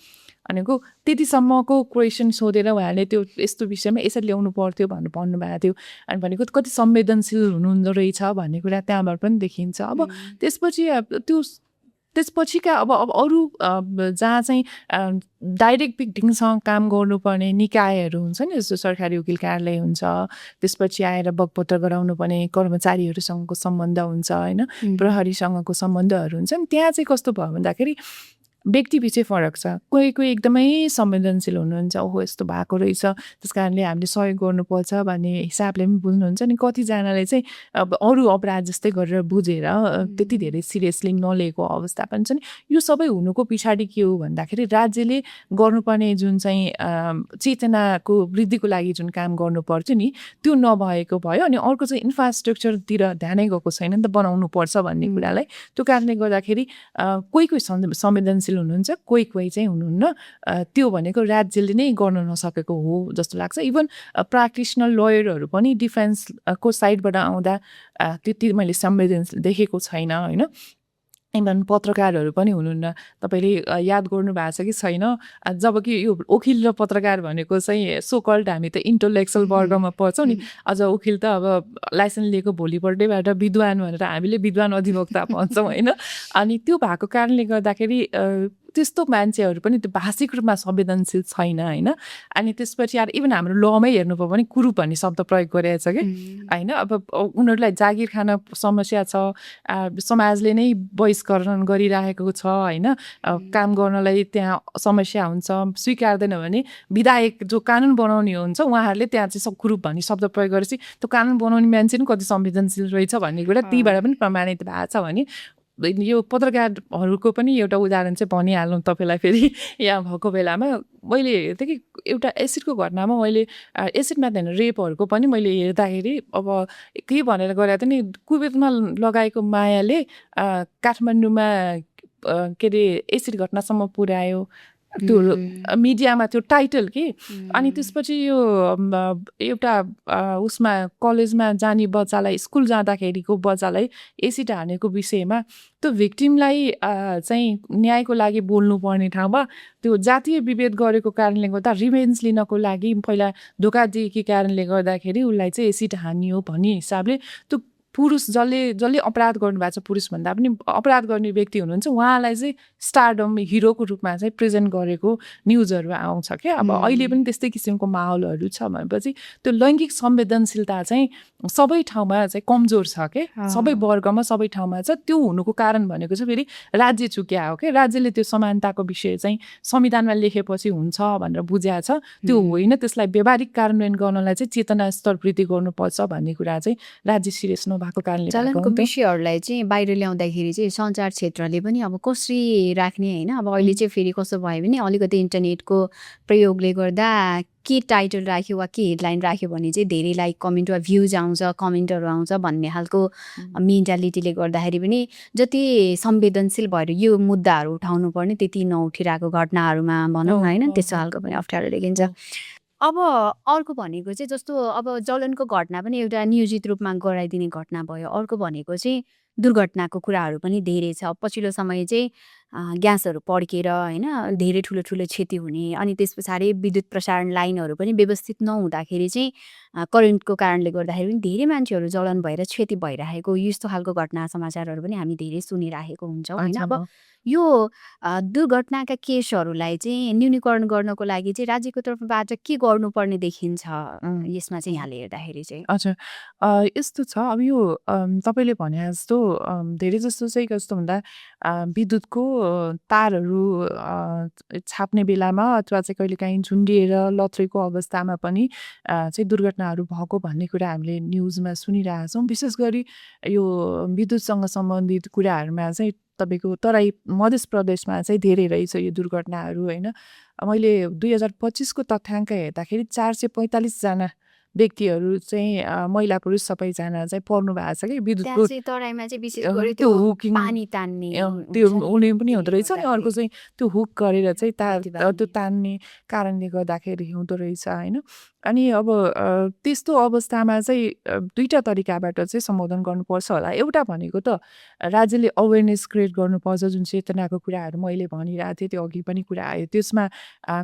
भनेको त्यतिसम्मको क्वेसन सोधेर उहाँले त्यो यस्तो विषयमा यसरी ल्याउनु पर्थ्यो भनेर भन्नुभएको थियो। अनि भनेको कति संवेदनशील हुनुहुँदो रहेछ भन्ने कुरा त्यहाँबाट पनि देखिन्छ। अब त्यसपछिका अब अरू जहाँ चाहिँ डाइरेक्ट भिक्टिमसँग काम गर्नुपर्ने निकायहरू हुन्छ नि, जस्तो सरकारी वकिल कार्यालय हुन्छ, त्यसपछि आएर बगपत्र गराउनु पर्ने कर्मचारीहरूसँगको सम्बन्ध हुन्छ होइन, प्रहरीसँगको सम्बन्धहरू हुन्छ नि। त्यहाँ चाहिँ कस्तो भयो भन्दाखेरि व्यक्तिपछि फरक छ। कोही कोही एकदमै संवेदनशील हुनुहुन्छ, ओहो यस्तो भएको रहेछ त्यस कारणले हामीले सहयोग गर्नुपर्छ भन्ने हिसाबले पनि बुझ्नुहुन्छ नि। कतिजनाले चाहिँ अब अरू अपराध जस्तै गरेर बुझेर त्यति धेरै सिरियसली नलिएको अवस्था पनि छ नि। यो सबै हुनुको पछाडि के हो भन्दाखेरि राज्यले गर्नुपर्ने जुन चाहिँ चेतनाको वृद्धिको लागि जुन काम गर्नुपर्छ नि त्यो नभएको भयो। अनि अर्को चाहिँ इन्फ्रास्ट्रक्चरतिर ध्यानै गएको छैन नि त, बनाउनु पर्छ भन्ने कुरालाई। त्यो कारणले गर्दाखेरि कोही कोही संवेदनशील हुनुहुन्छ, कोही कोही चाहिँ हुनुहुन्न। त्यो भनेको राज्यले नै गर्न नसकेको हो जस्तो लाग्छ। इभन प्र्याक्टिसनर लयरहरू पनि डिफेन्सको साइडबाट आउँदा त्यति मैले संवेदनशील देखेको छैन होइन। इभन पत्रकारहरू पनि हुनुहुन्न। तपाईँले याद गर्नु भएको छ कि छैन, जबकि यो वकिल र पत्रकार भनेको चाहिँ सोकल्ड हामी त इन्टलेक्चुअल वर्गमा पर्छौँ नि। अझ वकिल त अब लाइसेन्स लिएको भोलिपल्टैबाट विद्वान भनेर हामीले विद्वान अधिवक्ता भन्छौँ होइन। अनि त्यो भएको कारणले गर्दाखेरि त्यस्तो मान्छेहरू पनि त्यो भाषिक रूपमा संवेदनशील छैन होइन। अनि त्यसपछि इभन हाम्रो लमै हेर्नुभयो भने कुरूप भन्ने शब्द प्रयोग गरिरहेछ कि होइन। अब उनीहरूलाई जागिर खान समस्या छ, समाजले नै बहिष्करण गरिरहेको छ होइन। काम गर्नलाई त्यहाँ समस्या हुन्छ, स्वीकार्दैन भने विधायक जो कानुन बनाउने हुन्छ उहाँहरूले त्यहाँ चाहिँ कुरूप भन्ने शब्द प्रयोग गरेपछि त्यो कानुन बनाउने मान्छे पनि कति संवेदनशील रहेछ भन्ने कुरा तीबाट पनि प्रमाणित भएको छ भने यो पत्रकारहरूको पनि एउटा उदाहरण चाहिँ भनिहाल्नु तपाईँलाई फेरि यहाँ भएको बेलामा मैले हेर्थेँ कि एउटा एसिडको घटनामा मैले एसिडमा त होइन रेपहरूको पनि मैले हेर्दाखेरि अब के भनेर गरेको थिएँ नि, कुवेतमा लगाएको मायाले काठमाडौँमा के अरे एसिड घटनासम्म पुर्यायो, त्यो मिडियामा त्यो टाइटल कि। अनि त्यसपछि यो एउटा उसमा कलेजमा जाने बच्चालाई, स्कुल जाँदाखेरिको बच्चालाई एसिड हानेको विषयमा त्यो भिक्टिमलाई चाहिँ न्यायको लागि बोल्नुपर्ने ठाउँमा त्यो जातीय विभेद गरेको कारणले गर्दा रिभेन्ज लिनको लागि पहिला धोका दिएकी कारणले गर्दाखेरि उसलाई चाहिँ एसिड हानियो भन्ने हिसाबले त्यो पुरुष जसले अपराध गर्नुभएको छ, पुरुष भन्दा पनि अपराध गर्ने व्यक्ति हुनुहुन्छ, उहाँलाई चाहिँ स्टारडम हिरोको रूपमा चाहिँ प्रेजेन्ट गरेको न्युजहरू आउँछ क्या। अब अहिले पनि त्यस्तै किसिमको माहौलहरू छ भनेपछि त्यो लैङ्गिक संवेदनशीलता चाहिँ सबै ठाउँमा चाहिँ कमजोर छ क्या, सबै वर्गमा सबै ठाउँमा छ। त्यो हुनुको कारण भनेको चाहिँ फेरि राज्य चुक्या हो क्या। राज्यले त्यो समानताको विषय चाहिँ संविधानमा लेखेपछि हुन्छ भनेर बुझ्या छ, त्यो होइन। त्यसलाई व्यावहारिक कार्यान्वयन गर्नलाई चाहिँ चेतना स्तर वृद्धि गर्नुपर्छ भन्ने कुरा चाहिँ राज्य सिरियस नभएको कारणले चलनको विषयहरूलाई चाहिँ बाहिर ल्याउँदाखेरि चाहिँ सञ्चार क्षेत्रले पनि अब कसरी राख्ने होइन। अब अहिले चाहिँ फेरि कस्तो भयो भने अलिकति इन्टरनेटको प्रयोगले गर्दा के टाइटल राख्यो वा के हेडलाइन राख्यो भने चाहिँ धेरै लाइक कमेन्ट वा भ्युज आउँछ, कमेन्टहरू आउँछ भन्ने खालको मेन्टालिटीले गर्दाखेरि पनि जति संवेदनशील भएर यो मुद्दाहरू उठाउनु पर्ने त्यति नउठिरहेको घटनाहरूमा भनौँ होइन, त्यस्तो खालको पनि अप्ठ्यारो देखिन्छ। अब अर्को भनेको चाहिँ जस्तो अब जलनको घटना पनि एउटा नियोजित रूपमा गराइदिने घटना भयो। अर्को भनेको चाहिँ दुर्घटनाको कुराहरू पनि धेरै छ। पछिल्लो समय चाहिँ ग्यासहरू पड्केर होइन धेरै ठुलो ठुलो क्षति हुने, अनि त्यस पछाडि विद्युत प्रसारण लाइनहरू पनि व्यवस्थित नहुँदाखेरि चाहिँ करेन्टको कारणले गर्दाखेरि पनि धेरै मान्छेहरू जलन भएर क्षति भइरहेको यस्तो खालको घटना समाचारहरू पनि हामी धेरै सुनिरहेको हुन्छौँ होइन। अब यो दुर्घटनाका केसहरूलाई चाहिँ न्यूनीकरण गर्नको लागि चाहिँ राज्यको तर्फबाट के गर्नुपर्ने देखिन्छ यसमा चाहिँ यहाँले हेर्दाखेरि चाहिँ? अच्छा, यस्तो छ। अब यो तपाईँले भने जस्तो धेरै जस्तो चाहिँ कस्तो भन्दा विद्युतको तारहरू छाप्ने बेलामा अथवा चाहिँ कहिलेकाहीँ झुन्डिएर लथ्रेको अवस्थामा पनि चाहिँ दुर्घटनाहरू भएको भन्ने कुरा हामीले न्युजमा सुनिरहेका छौँ। विशेष गरी यो विद्युतसँग सम्बन्धित कुराहरूमा चाहिँ तपाईँको तराई मध्य प्रदेशमा चाहिँ धेरै रहेछ यो दुर्घटनाहरू होइन। मैले 2025को तथ्याङ्क हेर्दाखेरि 445 जना व्यक्तिहरू चाहिँ महिला पुरुष सबैजना चाहिँ पर्नु भएको छ कि विद्युतको तराईमा चाहिँ विशेष गरी त्यो हुकिङ पानी तान्ने त्यो हुने पनि हुँदो रहेछ। अनि अर्को चाहिँ त्यो हुक गरेर चाहिँ त्यो तान्ने कारणले गर्दाखेरि हुँदो रहेछ होइन। अनि अब त्यस्तो अवस्थामा चाहिँ दुईवटा तरिकाबाट चाहिँ सम्बोधन गर्नुपर्छ होला। एउटा भनेको त राज्यले अवेरनेस क्रिएट गर्नुपर्छ, जुन चेतनाको कुराहरू मैले भनिरहेको थिएँ त्यो अघि पनि कुरा आयो, त्यसमा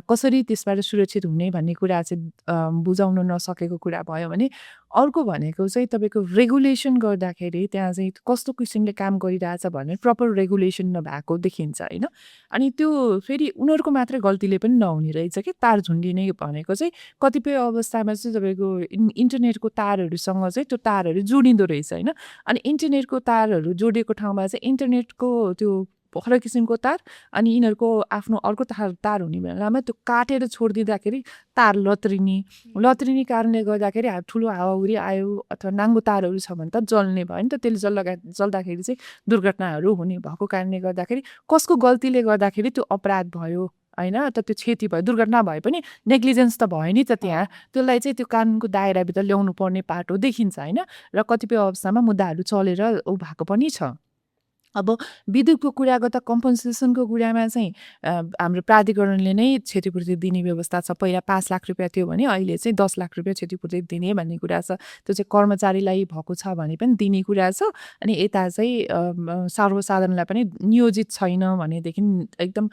कसरी त्यसबाट सुरक्षित हुने भन्ने कुरा चाहिँ बुझाउन नसकेको कुरा भयो भने अर्को भनेको चाहिँ तपाईँको रेगुलेसन गर्दाखेरि त्यहाँ चाहिँ कस्तो किसिमले काम गरिरहेछ भने प्रपर रेगुलेसन नभएको देखिन्छ होइन। अनि त्यो फेरि उनीहरूको मात्रै गल्तीले पनि नहुने रहेछ कि तार झुन्डिने भनेको चाहिँ कतिपय अवस्थामा चाहिँ तपाईँको इन्टरनेटको तारहरूसँग चाहिँ त्यो तारहरू जोडिँदो रहेछ होइन। अनि इन्टरनेटको तारहरू जोडिएको ठाउँमा चाहिँ इन्टरनेटको त्यो फरक किसिमको तार अनि यिनीहरूको आफ्नो अर्को तार हुने बेलामा त्यो काटेर छोडिदिँदाखेरि तार लत्रिने कारणले गर्दाखेरि ठुलो हावाहुरी आयो अथवा नाङ्गो तारहरू छ भने त जल्ने भयो नि त। त्यसले जल्दाखेरि चाहिँ दुर्घटनाहरू हुने भएको कारणले गर्दाखेरि कसको गल्तीले गर्दाखेरि त्यो अपराध भयो होइन, त त्यो क्षति भयो, दुर्घटना भए पनि नेग्लिजेन्स त भयो नि त त्यहाँ। त्यसलाई चाहिँ त्यो कानुनको दायराभित्र ल्याउनु पर्ने पाटो देखिन्छ होइन। र कतिपय अवस्थामा मुद्दाहरू चलेर भएको पनि छ। अब विद्युतको कुरा गर्दा कम्पन्सेसनको कुरामा चाहिँ हाम्रो प्राधिकरणले नै क्षतिपूर्ति दिने व्यवस्था छ। पहिला 5 लाख रुपियाँ थियो भने अहिले चाहिँ 10 लाख रुपियाँ क्षतिपूर्ति दिने भन्ने कुरा छ। त्यो चाहिँ कर्मचारीलाई भएको छ भने पनि दिने कुरा छ। अनि यता चाहिँ सर्वसाधारणलाई पनि नियोजित छैन भनेदेखि एकदम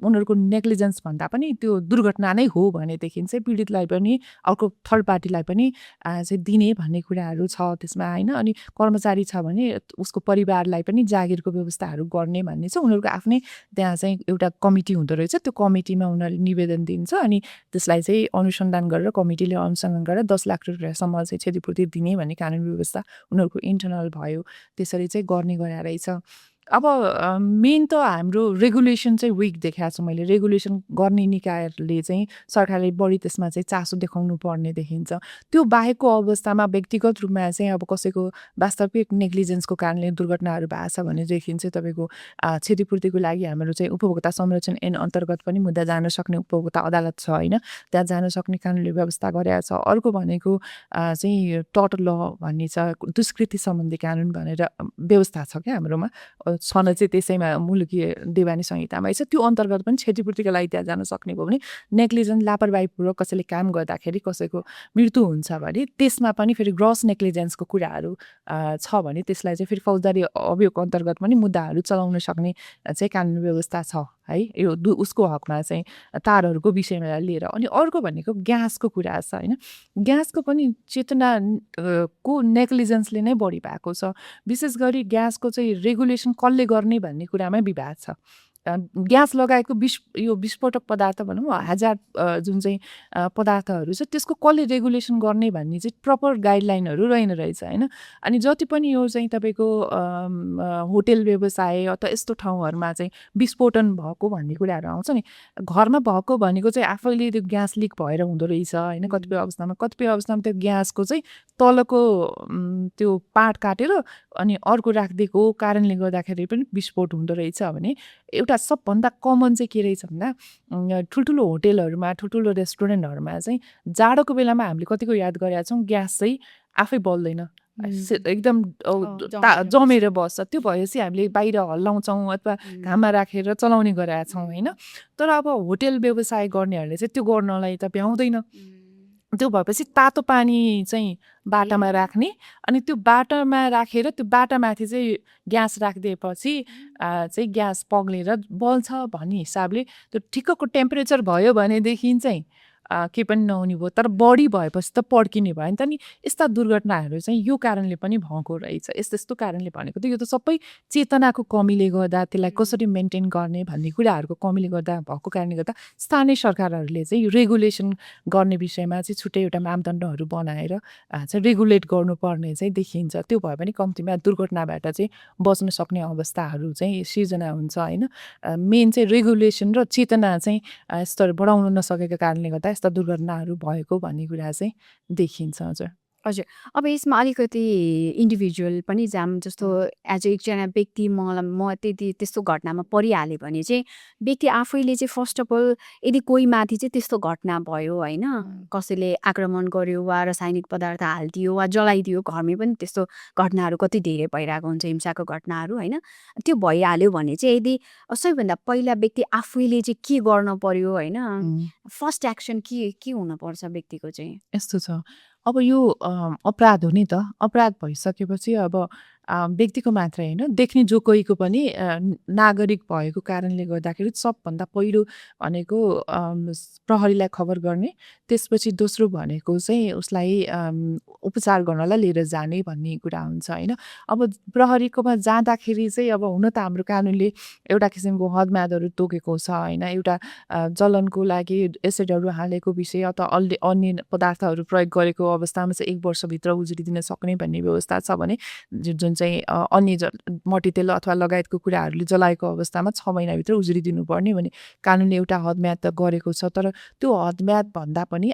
उनीहरूको नेग्लिजेन्स भन्दा पनि त्यो दुर्घटना नै हो भनेदेखि चाहिँ पीडितलाई पनि अर्को थर्ड पार्टीलाई पनि चाहिँ दिने भन्ने कुराहरू छ त्यसमा होइन। अनि कर्मचारी छ भने उसको परिवारलाई पनि जागिरको व्यवस्थाहरू गर्ने भन्ने छ। उनीहरूको आफ्नै त्यहाँ चाहिँ एउटा कमिटी हुँदो रहेछ। त्यो कमिटीमा उनीहरूले निवेदन दिन्छ अनि त्यसलाई चाहिँ अनुसन्धान गरेर कमिटीले अनुसन्धान गरेर 10 लाख रुपियाँसम्म चाहिँ क्षतिपूर्ति दिने भन्ने कानुन व्यवस्था उनीहरूको इन्टरनल भयो। त्यसरी चाहिँ गर्ने गरे रहेछ। अब मेन त हाम्रो रेगुलेसन चाहिँ विक देखाएको छ मैले। रेगुलेसन गर्ने निकायहरूले चाहिँ सरकारले बढी त्यसमा चाहिँ चासो देखाउनु पर्ने देखिन्छ। त्यो बाहेकको अवस्थामा व्यक्तिगत रूपमा चाहिँ अब कसैको वास्तविक नेग्लिजेन्सको कारणले दुर्घटनाहरू भएको छ भनेदेखि चाहिँ तपाईँको क्षतिपूर्तिको लागि हाम्रो चाहिँ उपभोक्ता संरक्षण ऐन अन्तर्गत पनि मुद्दा जान सक्ने उपभोक्ता अदालत छ होइन, त्यहाँ जान सक्ने कानुनले व्यवस्था गरेको छ। अर्को भनेको चाहिँ टर्ट ल भन्ने छ, दुष्कृति सम्बन्धी कानुन भनेर व्यवस्था छ क्या हाम्रोमा, छन चाहिँ त्यसैमा मुलुकी देवानी संहितामा छ। त्यो अन्तर्गत पनि क्षतिपूर्तिको लागि त्यहाँ जान सक्ने भयो भने नेग्लिजेन्स लापरवाहीपूर्वक कसैले काम गर्दाखेरि कसैको मृत्यु हुन्छ भने त्यसमा पनि फेरि ग्रस नेग्लिजेन्सको कुराहरू छ भने त्यसलाई चाहिँ फेरि फौजदारी अभियोग अन्तर्गत पनि मुद्दाहरू चलाउन सक्ने चाहिँ कानुन व्यवस्था छ है, यो उसको हकमा चाहिँ तारहरूको विषयमा लिएर। अनि अर्को भनेको ग्यासको कुरा छ होइन, ग्यासको पनि चेतना को नेग्लिजेन्सले नै बढी भएको छ। विशेष गरी ग्यासको चाहिँ रेगुलेसन कसले गर्ने भन्ने कुरामै विवाद छ। ग्यास लगाएको यो विस्फोटक पदार्थ भनौँ हजार जुन चाहिँ पदार्थहरू छ त्यसको कसले रेगुलेसन गर्ने भन्ने चाहिँ प्रपर गाइडलाइनहरू रहेन रहेछ होइन। अनि जति पनि यो चाहिँ तपाईँको होटेल व्यवसाय अथवा यस्तो ठाउँहरूमा चाहिँ विस्फोटन भएको भन्ने कुराहरू आउँछ नि, घरमा भएको भनेको चाहिँ आफैले त्यो ग्यास लिक भएर हुँदो रहेछ होइन। कतिपय अवस्थामा त्यो ग्यासको चाहिँ तलको त्यो पार्ट काटेर अनि अर्को राखिदिएको कारणले गर्दाखेरि पनि विस्फोट हुँदो रहेछ भने एउटा सबभन्दा कमन चाहिँ के रहेछ भन्दा ठुल्ठुलो होटेलहरूमा ठुल्ठुलो रेस्टुरेन्टहरूमा चाहिँ जाडोको बेलामा हामीले कतिको याद गरेका छौँ ग्यास चाहिँ आफै बल्दैन, एकदम जमेर बस्छ। त्यो भएपछि हामीले बाहिर हल्लाउँछौँ अथवा घाममा राखेर चलाउने गरेका छौँ होइन। तर अब होटेल व्यवसाय गर्नेहरूले चाहिँ त्यो गर्नलाई त भ्याउँदैन। त्यो भएपछि तातो पानी चाहिँ बाटामा राख्ने अनि त्यो बाटामा राखेर त्यो बाटामाथि चाहिँ ग्यास राखिदिएपछि चाहिँ ग्यास पग्लेर बल्छ भन्ने हिसाबले त्यो ठिक्कको टेम्परेचर भयो भनेदेखि चाहिँ के पनि नहुने भयो। तर बढी भएपछि त पड्किने भयो नि त नि। यस्ता दुर्घटनाहरू चाहिँ यो कारणले पनि भएको रहेछ। यस्तो कारणले भनेको त यो त सबै चेतनाको कमीले गर्दा, त्यसलाई कसरी मेन्टेन गर्ने भन्ने कुराहरूको कमीले गर्दा भएको कारणले गर्दा स्थानीय सरकारहरूले चाहिँ रेगुलेसन गर्ने विषयमा चाहिँ छुट्टै एउटा मापदण्डहरू बनाएर चाहिँ रेगुलेट गर्नुपर्ने चाहिँ देखिन्छ। त्यो भयो भने कम्तीमा दुर्घटनाबाट चाहिँ बच्न सक्ने अवस्थाहरू चाहिँ सिर्जना हुन्छ होइन। मेन चाहिँ रेगुलेसन र चेतना चाहिँ स्तर बढाउन नसकेको कारणले गर्दा यस्ता दुर्घटनाहरू भएको भन्ने कुरा चाहिँ देखिन्छ। हजुर हजुर, अब यसमा अलिकति इन्डिभिजुअल पनि जाम, जस्तो एज एकजना व्यक्ति म त्यस्तो घटनामा परिहाल्यो भने चाहिँ व्यक्ति आफैले चाहिँ फर्स्ट अफ अल यदि कोही माथि चाहिँ त्यस्तो घटना भयो होइन, कसैले आक्रमण गर्यो वा रासायनिक पदार्थ हालिदियो वा जलाइदियो, घरमै पनि त्यस्तो घटनाहरू कति धेरै भइरहेको हुन्छ, हिंसाको घटनाहरू होइन। त्यो भइहाल्यो भने चाहिँ यदि सबैभन्दा पहिला व्यक्ति आफैले चाहिँ के गर्न पर्यो होइन, फर्स्ट एक्सन के हुनुपर्छ व्यक्तिको चाहिँ? यस्तो छ, अब यो अपराध हो नि त। अपराध भइसकेपछि अब व्यक्तिको मात्रै होइन, देख्ने जो कोहीको पनि नागरिक भएको कारणले गर्दाखेरि सबभन्दा पहिलो भनेको प्रहरीलाई खबर गर्ने, त्यसपछि दोस्रो भनेको चाहिँ उसलाई उपचार गर्नलाई लिएर जाने भन्ने कुरा हुन्छ होइन। अब प्रहरीकोमा जाँदाखेरि चाहिँ अब हुन त हाम्रो कानुनले एउटा किसिमको हदम्यादहरू तोकेको छ होइन। एउटा जलनको लागि एसिडहरू हालेको विषय अथवा अन्य पदार्थहरू प्रयोग गरेको अवस्थामा चाहिँ 1 वर्षभित्र उजुरी दिन सक्ने भन्ने व्यवस्था छ भने जुन चाहिँ अन्य मट्टीतेल अथवा लगायतको कुराहरूले जलाएको अवस्थामा 6 महिनाभित्र उजुरी दिनुपर्ने भने कानुनले एउटा हदम्याद त गरेको छ। तर त्यो हदम्याद भन्दा पनि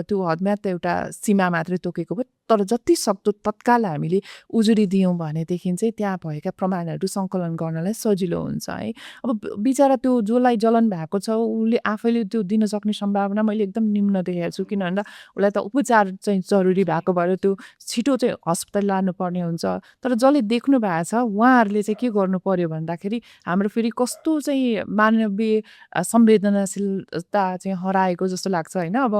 त्यो हदम्याद त एउटा सीमा मात्रै तोकेको भयो। तर जति सक्दो तत्काल हामीले उजुरी दियौँ भनेदेखि चाहिँ त्यहाँ भएका प्रमाणहरू सङ्कलन गर्नलाई सजिलो हुन्छ है। अब बिचरा त्यो जसलाई जलन भएको छ उसले आफैले त्यो दिन सक्ने सम्भावना मैले एकदम निम्न देखेको छु। किन भन्दा उसलाई त उपचार चाहिँ जरुरी भएको भएर त्यो छिटो चाहिँ अस्पताल लानुपर्ने हुन्छ। तर जसले देख्नु भएको छ उहाँहरूले चाहिँ के गर्नु पर्यो भन्दाखेरि हाम्रो फेरि कस्तो चाहिँ मानवीय संवेदनाशीलता चाहिँ हराएको जस्तो लाग्छ होइन। अब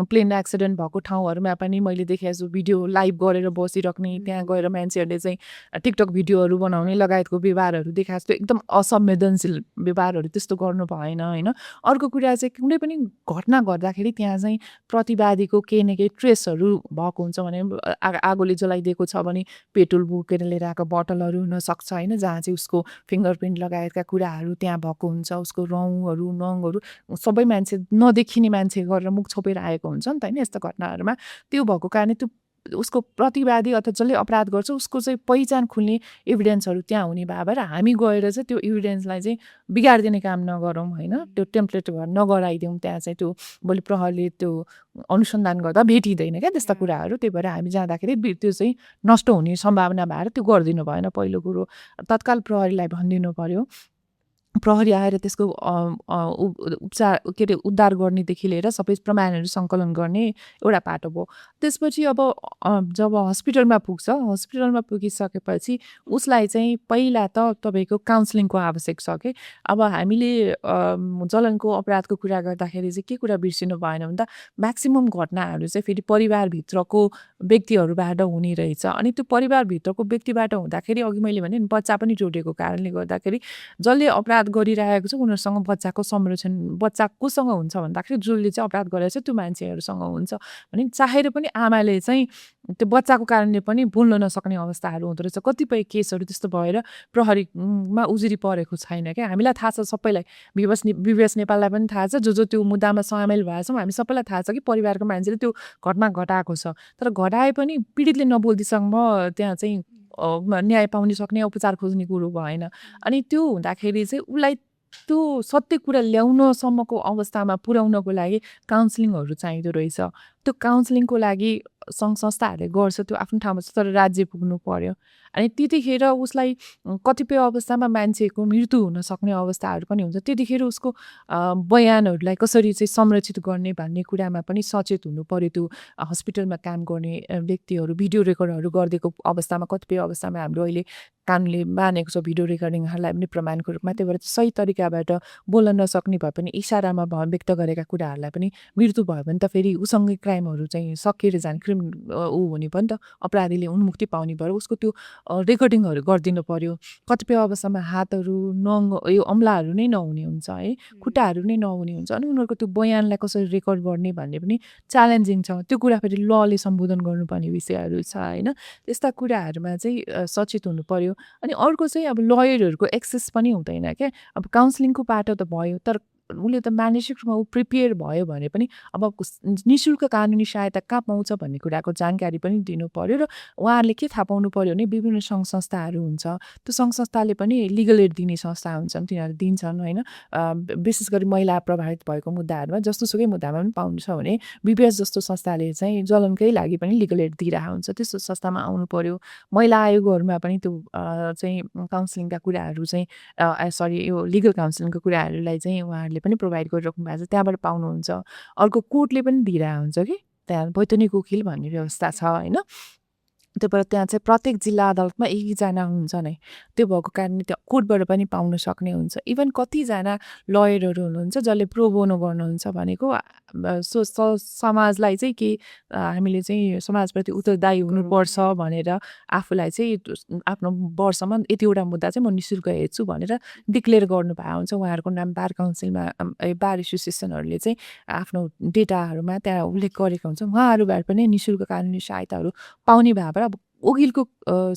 प्लेन एक्सिडेन्ट भएको ठाउँहरूमा पनि मैले देखेको छु भिडियो लाइभ गरेर बसिराख्ने, त्यहाँ गएर मान्छेहरूले चाहिँ टिकटक भिडियोहरू बनाउने लगायतको व्यवहारहरू देखाएको थियो। एकदम असंवेदनशील व्यवहारहरू त्यस्तो गर्नु भएन होइन। अर्को कुरा चाहिँ कुनै पनि घटना गर्दाखेरि त्यहाँ चाहिँ प्रतिवादीको केही न केही ट्रेसहरू भएको हुन्छ भने आगोले जलाइदिएको छ भने पेट्रोल बोकेर लिएर आएको बोतलहरू हुनसक्छ होइन, जहाँ चाहिँ उसको फिङ्गरप्रिन्ट लगायतका कुराहरू त्यहाँ भएको हुन्छ। उसको रौँहरू नङहरू सबै मान्छे नदेखिने मान्छे गरेर मुख छोपेर आएको हुन्छ नि त होइन यस्तो घटनाहरूमा। त्यो भएको कारणले त्यो उसको प्रतिवादी अथवा जसले अपराध गर्छ उसको चाहिँ पहिचान खुल्ने एभिडेन्सहरू त्यहाँ हुने भएर हामी गएर चाहिँ त्यो एभिडेन्सलाई चाहिँ बिगारिदिने काम नगरौँ होइन, त्यो टेम्प्लेट नगराइदिउँ। त्यहाँ चाहिँ त्यो भोलि प्रहरीले त्यो अनुसन्धान गर्दा भेटिँदैन क्या त्यस्ता कुराहरू। त्यही भएर हामी जाँदाखेरि त्यो चाहिँ नष्ट हुने सम्भावना भएर त्यो गरिदिनु भएन। पहिलो कुरो तत्काल प्रहरीलाई भनिदिनु पर्यो। प्रहरी आएर त्यसको उपचार के अरे उद्धार गर्नेदेखि लिएर सबै प्रमाणहरू सङ्कलन गर्ने एउटा पाटो भयो। त्यसपछि अब जब हस्पिटलमा पुग्छ, हस्पिटलमा पुगिसकेपछि उसलाई चाहिँ पहिला त तपाईँको काउन्सिलिङको आवश्यक छ कि। अब हामीले जलनको अपराधको कुरा गर्दाखेरि चाहिँ के कुरा बिर्सिनु भएन भन्दा म्याक्सिमम् घटनाहरू चाहिँ फेरि परिवारभित्रको व्यक्तिहरूबाट हुने रहेछ। अनि त्यो परिवारभित्रको व्यक्तिबाट हुँदाखेरि अघि मैले भने बच्चा पनि जोडिएको कारणले गर्दाखेरि जसले अपराध गरिरहेको छ उनीहरूसँग बच्चाको संरक्षण बच्चा कोसँग हुन्छ भन्दाखेरि जसले चाहिँ अपराध गरेको छ त्यो मान्छेहरूसँग हुन्छ भने चाहेर पनि आमाले चाहिँ त्यो बच्चाको कारणले पनि बोल्न नसक्ने अवस्थाहरू हुँदो रहेछ। कतिपय केसहरू त्यस्तो भएर प्रहरीमा उजुरी परेको छैन क्या। हामीलाई थाहा छ सबैलाई, विवेश नेपाललाई पनि थाहा छ, जो त्यो मुद्दामा सामेल भएछौँ हामी सबैलाई थाहा छ कि परिवारको मान्छेले त्यो घटना घटाएको छ। तर घटाए पनि पीडितले नबोल्दिसम्म त्यहाँ चाहिँ न्याय पाउन सक्ने उपचार खोज्ने कुरो भएन। अनि त्यो हुँदाखेरि चाहिँ उसलाई त्यो सत्य कुरा ल्याउनसम्मको अवस्थामा पुर्याउनको लागि काउन्सिलिङहरू चाहिँदो रहेछ। त्यो काउन्सिलिङको लागि सङ्घ संस्थाहरूले गर्छ, त्यो आफ्नो ठाउँमा छ, तर राज्य पुग्नु पर्यो। अनि त्यतिखेर उसलाई कतिपय अवस्थामा मान्छेको मृत्यु हुन सक्ने अवस्थाहरू पनि हुन्छ। त्यतिखेर उसको बयानहरूलाई कसरी चाहिँ संरक्षित गर्ने भन्ने कुरामा पनि सचेत हुनु पर्यो। त्यो हस्पिटलमा काम गर्ने व्यक्तिहरू भिडियो रेकर्डहरू गरिदिएको अवस्थामा कतिपय अवस्थामा हाम्रो अहिले कानुनले मानेको छ भिडियो रेकर्डिङहरूलाई पनि प्रमाणको रूपमा। त्यही भएर सही तरिकाबाट बोल्न नसक्ने भए पनि इसारामा व्यक्त गरेका कुराहरूलाई पनि मृत्यु भयो भने त फेरि उसँगै क्राइमहरू चाहिँ सकिएर जाने हुने भयो नि त, अपराधीले उन्मुक्ति पाउने भयो। उसको त्यो रेकर्डिङहरू गरिदिनु पर्यो। कतिपय अवस्थामा हातहरू यो अम्लाहरू नै नहुने हुन्छ है, खुट्टाहरू नै नहुने हुन्छ। अनि उनीहरूको त्यो बयानलाई कसरी रेकर्ड गर्ने भन्ने पनि च्यालेन्जिङ छ। त्यो कुरा फेरि लले सम्बोधन गर्नुपर्ने विषयहरू छ होइन। त्यस्ता कुराहरूमा चाहिँ सचेत हुनु पर्यो। अनि अर्को चाहिँ अब लयरहरूको एक्सेस पनि हुँदैन क्या। अब काउन्सिलिङको बाटो त भयो, तर उसले त मानसिक रूपमा ऊ प्रिपेयर भयो भने पनि अब निःशुल्क कानुनी सहायता कहाँ पाउँछ भन्ने कुराको जानकारी पनि दिनु पर्यो। र उहाँहरूले के थाहा पाउनु पर्यो भने विभिन्न सङ्घ संस्थाहरू हुन्छ, त्यो सङ्घ संस्थाले पनि लिगल एड दिने संस्था हुन्छन्, तिनीहरू दिन्छन् होइन। विशेष गरी महिला प्रभावित भएको मुद्दाहरूमा जस्तोसुकै मुद्दामा पनि पाउनु छ भने विवेश जस्तो संस्थाले चाहिँ जलनकै लागि पनि लिगल एड दिइरहेको हुन्छ, त्यस्तो संस्थामा आउनु पर्यो। महिला आयोगहरूमा पनि त्यो चाहिँ काउन्सिलिङका कुराहरू चाहिँ यो लिगल काउन्सिलिङको कुराहरूलाई चाहिँ उहाँहरूले पनि प्रोभाइड गरिराख्नु भएको छ, त्यहाँबाट पाउनुहुन्छ। अर्को कोर्टले पनि दिइरहेको हुन्छ कि त्यहाँ वैतनिक वकिल भन्ने व्यवस्था छ होइन। त्यही भएर त्यहाँ चाहिँ प्रत्येक जिल्ला अदालतमा एकजना हुन्छ नै, त्यो भएको कारणले त्यो कोर्टबाट पनि पाउन सक्ने हुन्छ। इभन कतिजना लयरहरू हुनुहुन्छ जसले प्रो बोनो गर्नुहुन्छ भनेको समाजलाई चाहिँ के हामीले चाहिँ समाजप्रति उत्तरदायी हुनुपर्छ भनेर आफूलाई चाहिँ आफ्नो वर्षमा यतिवटा मुद्दा चाहिँ म निःशुल्क हेर्छु भनेर डिक्लेयर गर्नु भएको हुन्छ। उहाँहरूको नाम बार काउन्सिलमा बार एसोसिएसनहरूले चाहिँ आफ्नो डेटाहरूमा त्यहाँ उल्लेख गरेको हुन्छ। उहाँहरूबाट पनि निःशुल्क कानुनी सहायताहरू पाउने भएर अब वकिलको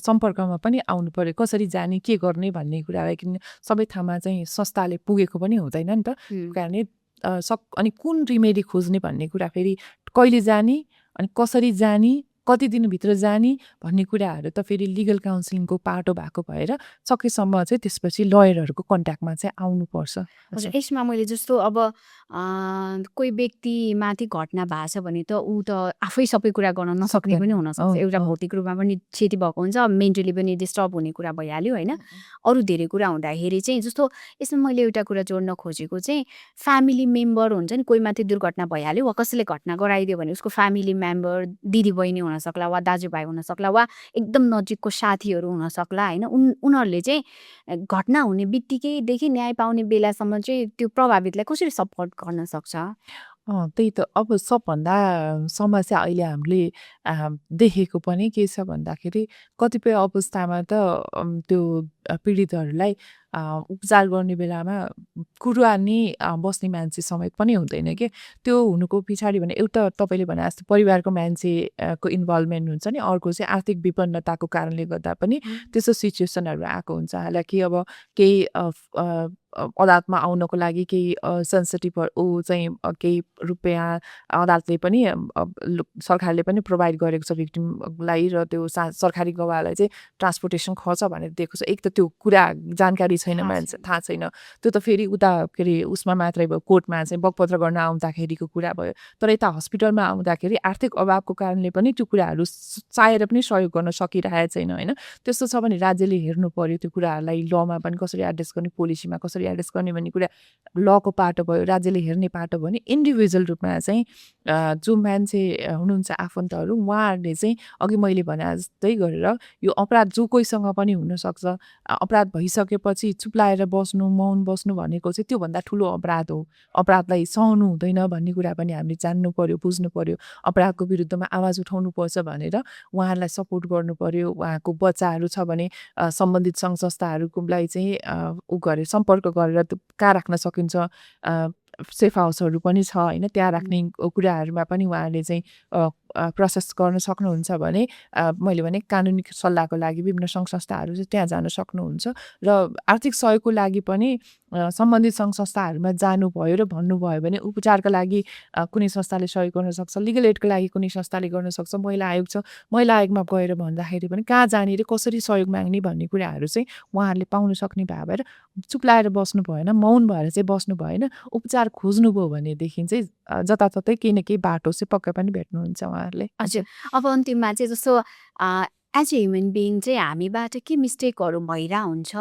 सम्पर्कमा पनि आउनु पर्यो, कसरी जाने के गर्ने भन्ने कुरा हो। किन सबै ठाउँमा चाहिँ संस्थाले पुगेको पनि हुँदैन नि त, कारणले अनि कुन रिमेडी खोज्ने भन्ने कुरा फेरि कहिले जाने अनि कसरी जाने कति दिनभित्र जाने भन्ने कुराहरू त फेरि लिगल काउन्सिलिङको पाटो भएको भएर सकेसम्म चाहिँ त्यसपछि लयरहरूको कन्ट्याक्टमा चाहिँ आउनुपर्छ। यसमा मैले जस्तो अब कोही व्यक्तिमाथि घटना भएको छ भने त ऊ त आफै सबै कुरा गर्न नसक्ने पनि हुनसक्छ। एउटा भौतिक रूपमा पनि क्षति भएको हुन्छ, मेन्टली पनि डिस्टर्ब हुने कुरा भइहाल्यो होइन। अरू धेरै कुरा हुँदाखेरि चाहिँ जस्तो यसमा मैले एउटा कुरा जोड्न खोजेको चाहिँ फ्यामिली मेम्बर हुन्छ नि, कोही माथि दुर्घटना भइहाल्यो वा कसैले घटना गराइदियो भने उसको फ्यामिली मेम्बर दिदीबहिनी हुनसक्ला वा दाजुभाइ हुनसक्ला वा एकदम नजिकको साथीहरू हुनसक्ला होइन। उनीहरूले चाहिँ घटना हुने बित्तिकैदेखि न्याय पाउने बेलासम्म चाहिँ त्यो प्रभावितलाई कसरी सपोर्ट गर्न सक्छ? त्यही त अब सबभन्दा समस्या अहिले हामीले देखेको पनि के छ भन्दाखेरि कतिपय अवस्थामा त त्यो पीडितहरूलाई उपचार गर्ने बेलामा कुरा नि बस्ने मान्छे समेत पनि हुँदैन के त्यो हुनुको पछाडि भने एउटा तपाईँले भने जस्तो परिवारको मान्छेको इन्भल्भमेन्ट हुन्छ नि अर्को चाहिँ आर्थिक विपन्नताको कारणले गर्दा पनि त्यस्तो सिचुएसनहरू आएको हुन्छ हालाकि अब केही अदालतमा आउनको लागि केही सेन्सिटिभ ऊ चाहिँ केही रुपियाँ अदालतले पनि सरकारले पनि प्रोभाइड गरेको छ भिक्टिमलाई र त्यो सरकारी गवाहलाई चाहिँ ट्रान्सपोर्टेसन खर्च भनेर दिएको छ एक त त्यो कुरा जानकारी छैन मान्छे थाहा छैन त्यो त फेरि उता के अरे उसमा मात्रै भयो कोर्टमा चाहिँ बगपत्र गर्न आउँदाखेरिको कुरा भयो तर यता हस्पिटलमा आउँदाखेरि आर्थिक अभावको कारणले पनि त्यो कुराहरू चाहेर पनि सहयोग गर्न सकिरहेको छैन होइन त्यस्तो छ भने राज्यले हेर्नु पर्यो त्यो कुराहरूलाई लमा पनि कसरी एड्रेस गर्ने पोलिसीमा कसरी एड्रेस गर्ने भन्ने कुरा लको पाटो भयो राज्यले हेर्ने पाटो भयो भने इन्डिभिजुअल रूपमा चाहिँ जो मान्छे हुनुहुन्छ आफन्तहरू उहाँहरूले चाहिँ अघि मैले भने जस्तै गरेर यो अपराध जो कोहीसँग पनि हुनसक्छ अपराध भइसकेपछि चुप्लाएर बस्नु मौन बस्नु भनेको चाहिँ त्योभन्दा ठुलो अपराध हो अपराधलाई सहनु हुँदैन भन्ने कुरा पनि हामीले जान्नु पर्यो बुझ्नु पर्यो अपराधको विरुद्धमा आवाज उठाउनु पर्छ भनेर उहाँहरूलाई सपोर्ट गर्नु पर्यो उहाँको बच्चाहरू छ भने सम्बन्धित सङ्घ संस्थाहरूलाई चाहिँ ऊ गरेर सम्पर्क गरेर कहाँ राख्न सकिन्छ सेफ हाउसहरू पनि छ होइन त्यहाँ राख्ने कुराहरूमा पनि उहाँहरूले चाहिँ प्रोसेस गर्न सक्नुहुन्छ भने मैले भने कानुनी सल्लाहको लागि विभिन्न सङ्घ संस्थाहरू चाहिँ त्यहाँ जान सक्नुहुन्छ र आर्थिक सहयोगको लागि पनि सम्बन्धित सङ्घ संस्थाहरूमा जानुभयो र भन्नुभयो भने उपचारका लागि कुनै संस्थाले सहयोग गर्न सक्छ लिगल एडको लागि कुनै संस्थाले गर्न सक्छ महिला आयोग छ महिला आयोगमा गएर भन्दाखेरि पनि कहाँ जाने र कसरी सहयोग माग्ने भन्ने कुराहरू चाहिँ उहाँहरूले पाउन सक्ने भएर चुप्लाएर बस्नु भएन मौन भएर चाहिँ बस्नु भएन उपचार खोज्नुभयो भनेदेखि चाहिँ जताततै केही न केही बाटो चाहिँ पक्कै पनि भेट्नुहुन्छ उहाँहरूले हजुर अब अन्तिममा चाहिँ जस्तो एज ए ह्युमन बिङ चाहिँ हामीबाट के मिस्टेकहरू भइरह हुन्छ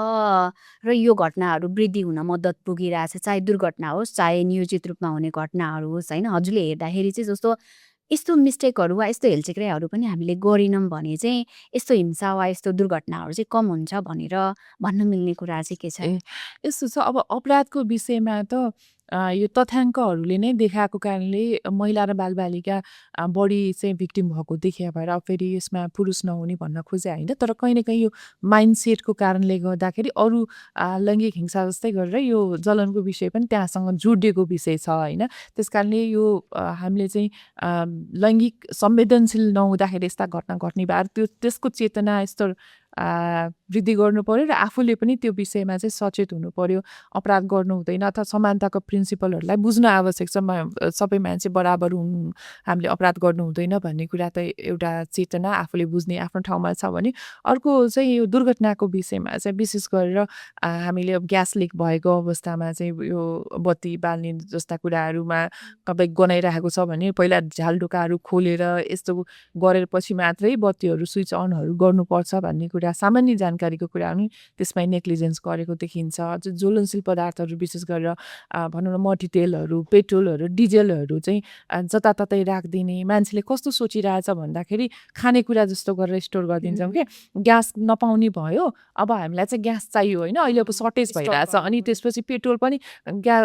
र यो घटनाहरू वृद्धि हुन मद्दत पुगिरहेछ चाहे दुर्घटना होस् चाहे नियोजित रूपमा हुने घटनाहरू होस् होइन हजुरले हेर्दाखेरि चाहिँ जस्तो यस्तो मिस्टेकहरू वा यस्तो हेलचेक्राइहरू पनि हामीले गरेनौँ भने चाहिँ यस्तो हिंसा वा यस्तो दुर्घटनाहरू चाहिँ कम हुन्छ भनेर भन्न मिल्ने कुरा चाहिँ के छ यस्तो छ अब अपराधको विषयमा त यो तथ्याङ्कहरूले नै देखाएको कारणले महिला र बालबालिका बढी चाहिँ भिक्टिम भएको देखिया भएर फेरि यसमा पुरुष नहुने भन्न खोजे होइन तर कहीँ न कहीँ यो माइन्डसेटको कारणले गर्दाखेरि अरू लैङ्गिक हिंसा जस्तै गरेर यो जलनको विषय पनि त्यहाँसँग जोडिएको विषय छ होइन त्यस कारणले यो हामीले चाहिँ लैङ्गिक संवेदनशील नहुँदाखेरि यस्ता घटना घट्ने भएर त्यो त्यसको चेतना यस्तो वृद्धि गर्नु पर्यो र आफूले पनि त्यो विषयमा चाहिँ सचेत हुनु पर्यो अपराध गर्नु हुँदैन अथवा समानताको प्रिन्सिपलहरूलाई बुझ्न आवश्यक छ सबै मान्छे बराबर हुनु हामीले अपराध गर्नु हुँदैन भन्ने कुरा त एउटा चेतना आफूले बुझ्ने आफ्नो ठाउँमा छ भने अर्को चाहिँ यो दुर्घटनाको विषयमा चाहिँ विशेष गरेर हामीले अब ग्यास लिक भएको अवस्थामा चाहिँ यो बत्ती बाल्ने जस्ता कुराहरूमा तपाईँ गनाइरहेको छ भने पहिला झ्यालढुकाहरू खोलेर यस्तो गरेर पछि मात्रै बत्तीहरू स्विच अनहरू गर्नुपर्छ भन्ने कुरा सामान्य जानकारीको कुरा पनि त्यसमा नेग्लिजेन्स गरेको देखिन्छ ज्वलनशील पदार्थहरू विशेष गरेर भनौँ न मट्टितेलहरू पेट्रोलहरू डिजेलहरू चाहिँ जताततै राखिदिने मान्छेले कस्तो सोचिरहेछ भन्दाखेरि खानेकुरा जस्तो गरेर स्टोर गरिदिन्छौँ कि ग्यास नपाउने भयो अब हामीलाई चाहिँ ग्यास चाहियो होइन अहिले अब सर्टेज भइरहेछ अनि त्यसपछि पेट्रोल पनि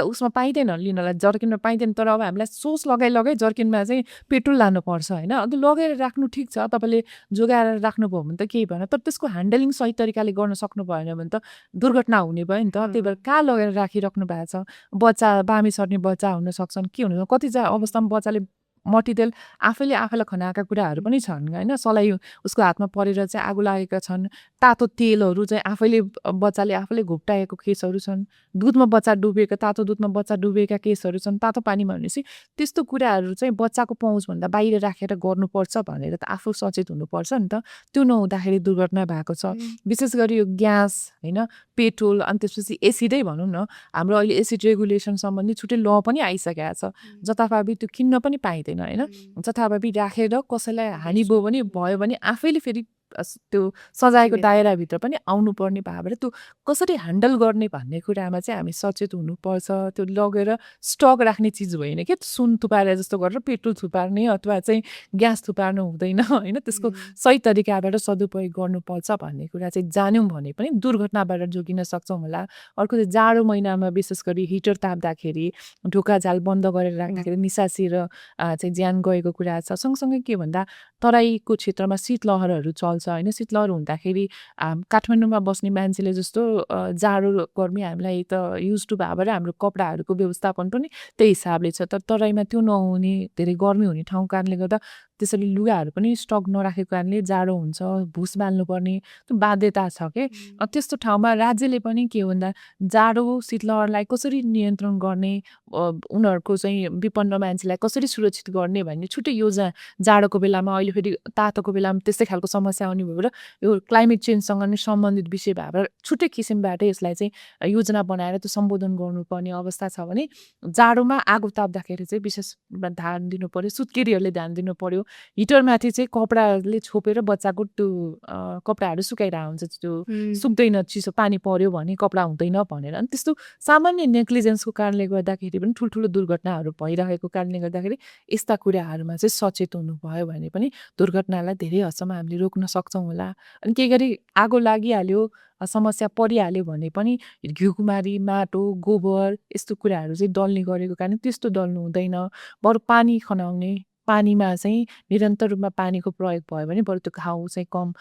उसमा पाइँदैन लिनलाई जर्किनमा पाइँदैन तर अब हामीलाई सोच लगाइ जर्किनमा चाहिँ पेट्रोल लानुपर्छ होइन अन्त लगेर राख्नु ठिक छ तपाईँले जोगाएर राख्नुभयो भने त केही भएन तर त्यसको ह्यान्डलिङ सही तरिकाले गर्न सक्नु भएन भने त दुर्घटना हुने भयो नि त त्यही भएर कहाँ लगेर राखिराख्नु भएको छ बच्चा बामी सर्ने बच्चा हुन सक्छन् के हुन कति अवस्थामा बच्चाले मट्टितेल आफैलाई खनाएका कुराहरू पनि छन् होइन सलाई उसको हातमा परेर चाहिँ आगो लागेका छन् तातो तेलहरू चाहिँ बच्चाले आफैले घोप्टाएको केसहरू छन् दुधमा बच्चा डुबेका तातो दुधमा बच्चा डुबेका केसहरू छन् तातो पानीमा भनेपछि त्यस्तो कुराहरू चाहिँ बच्चाको पहुँचभन्दा बाहिर राखेर गर्नुपर्छ भनेर त आफू सचेत हुनुपर्छ नि त त्यो नहुँदाखेरि दुर्घटना भएको छ विशेष गरी यो ग्यास होइन पेट्रोल अनि त्यसपछि एसिडै भनौँ न हाम्रो अहिले एसिड रेगुलेसन सम्बन्धी छुट्टै ल पनि आइसकेको छ जताभावी त्यो किन्न पनि पाइँदैन होइन जताभावी राखेर कसैलाई हानि भयो भने आफैले फेरि त्यो सजायको दायराभित्र पनि आउनुपर्ने भएर त्यो कसरी ह्यान्डल गर्ने भन्ने कुरामा चाहिँ हामी सचेत हुनुपर्छ। त्यो लगेर स्टक राख्ने चिज होइन कि सुन थुपारे जस्तो गरेर पेट्रोल थुपार्ने अथवा चाहिँ ग्यास थुपार्नु हुँदैन होइन, त्यसको सही तरिकाबाट सदुपयोग गर्नुपर्छ भन्ने कुरा चाहिँ जान्यौँ भने पनि दुर्घटनाबाट जोगिन सक्छौँ होला। अर्को चाहिँ जाडो महिनामा विशेष गरी हिटर ताप्दाखेरि ढोका झाल बन्द गरेर राख्दाखेरि निसासी र चाहिँ ज्यान गएको कुरा छ। सँगसँगै के भन्दा तराईको क्षेत्रमा शीतलहरहरू चल्छ होइन, शीतलहर हुँदाखेरि काठमाडौँमा बस्ने मान्छेले जस्तो जाडो गर्मी हामीलाई त युज टु भएर हाम्रो कपडाहरूको व्यवस्थापन पनि त्यही हिसाबले छ। तर तराईमा त्यो नहुने, धेरै गर्मी हुने ठाउँ कारणले गर्दा त्यसरी लुगाहरू पनि स्टक नराखेको कारणले जाडो हुन्छ, भुस बाल्नुपर्ने त्यो बाध्यता छ कि। त्यस्तो ठाउँमा राज्यले पनि के भन्दा जाडो शीतलहरलाई कसरी नियन्त्रण गर्ने, उनीहरूको चाहिँ विपन्न मान्छेलाई कसरी सुरक्षित गर्ने भन्ने छुट्टै योजना, जाडोको बेलामा अहिले फेरि तातोको बेलामा त्यस्तै खालको समस्या आउने भएर यो क्लाइमेट चेन्जसँग नै सम्बन्धित विषय भएर छुट्टै किसिमबाट यसलाई चाहिँ योजना बनाएर त्यो सम्बोधन गर्नुपर्ने अवस्था छ भने जाडोमा आगो ताप्दाखेरि चाहिँ विशेष ध्यान दिनु पर्यो, सुत्केरीहरूले ध्यान दिनु पर्यो। हिटरमाथि चाहिँ कपडाले छोपेर बच्चाको त्यो कपडाहरू सुकाइरहेको हुन्छ, त्यो सुक्दैन, चिसो पानी पर्यो भने कपडा हुँदैन भनेर। अनि त्यस्तो सामान्य नेग्लिजेन्सको कारणले गर्दाखेरि पनि ठुल्ठुलो दुर्घटनाहरू भइरहेको कारणले गर्दाखेरि यस्ता कुराहरूमा चाहिँ सचेत हुनुभयो भने पनि दुर्घटनालाई धेरै हदसम्म हामीले रोक्न सक्छौँ होला। अनि केही गरी आगो लागिहाल्यो, समस्या परिहाल्यो भने पनि घिउकुमारी, माटो, गोबर यस्तो कुराहरू चाहिँ दल्ने गरेको कारण त्यस्तो दल्नु हुँदैन। बरु पानी खनाउने, पानीमा चाहिँ निरन्तर रूपमा पानीको प्रयोग भयो भने बरु त्यो घाउ चाहिँ कम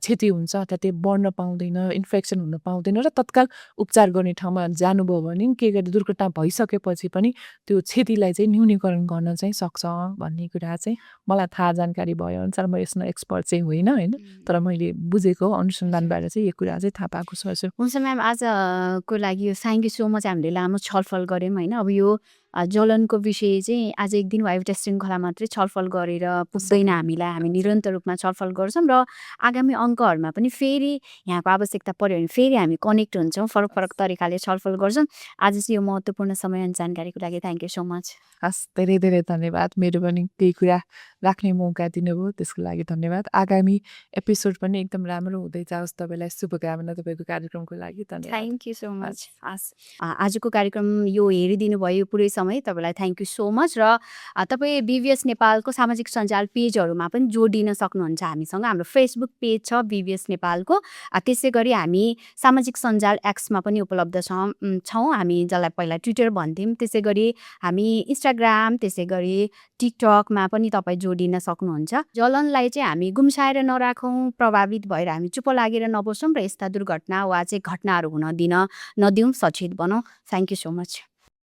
क्षति हुन्छ, अथवा त्यो बढ्न पाउँदैन, इन्फेक्सन हुन पाउँदैन र तत्काल उपचार गर्ने ठाउँमा जानुभयो भने के गरी दुर्घटना भइसकेपछि पनि त्यो क्षतिलाई चाहिँ न्यूनीकरण गर्न चाहिँ सक्छ भन्ने कुरा चाहिँ मलाई थाहा जानकारी भयो अनुसार, म यसमा एक्सपर्ट चाहिँ होइन होइन, तर मैले बुझेको अनुसन्धानबाट चाहिँ यो कुरा चाहिँ थाहा पाएको छु। हुन्छ म्याम, आजको लागि यो थ्याङ्क यू सो मच। हामीले लामो छलफल गऱ्यौँ होइन। अब यो जलनको विषय चाहिँ आज एक दिन वा एउटा श्रृङ्खला मात्रै छलफल गरेर पुग्दैन हामीलाई, हामी निरन्तर रूपमा छलफल गर्छौँ र आगामी अङ्कहरूमा पनि फेरि यहाँको आवश्यकता पऱ्यो भने फेरि हामी कनेक्ट हुन्छौँ, फरक फरक तरिकाले छलफल गर्छौँ। आज चाहिँ यो महत्त्वपूर्ण समय अनि जानकारीको लागि थ्याङ्क यू सो मच। हस्, धेरै धेरै धन्यवाद। मेरो पनि केही कुरा राख्ने मौका दिनुभयो, त्यसको लागि धन्यवाद। आगामी एपिसोड पनि एकदम राम्रो हुँदै जाओस्। तपाईँलाई शुभकामना तपाईँको कार्यक्रमको लागि। धन्यवाद। Thank you so much. हस्, आजको कार्यक्रम यो हेरिदिनु भयो पुरै समय, तपाईँलाई थ्याङ्क यू सो मच। र तपाईँ बिबिएस नेपालको सामाजिक सञ्जाल पेजहरूमा पनि जोडिन सक्नुहुन्छ हामीसँग। हाम्रो फेसबुक पेज छ बिबिएस नेपालको, त्यसै गरी हामी सामाजिक सञ्जाल एक्समा पनि उपलब्ध छौँ हामी, जसलाई पहिला ट्विटर भन्थ्यौँ। त्यसै गरी हामी इन्स्टाग्राम, त्यसै गरी टिकटकमा पनि तपाईँ जोडिन सक्नुहुन्छ। जलनलाई चाहिँ हामी गुम्साएर नराखौँ, प्रभावित भएर हामी चुप लागेर नबसौँ र यस्ता दुर्घटना वा चाहिँ घटनाहरू हुन नदिउँ, सचेत बनौँ। Thank you so much.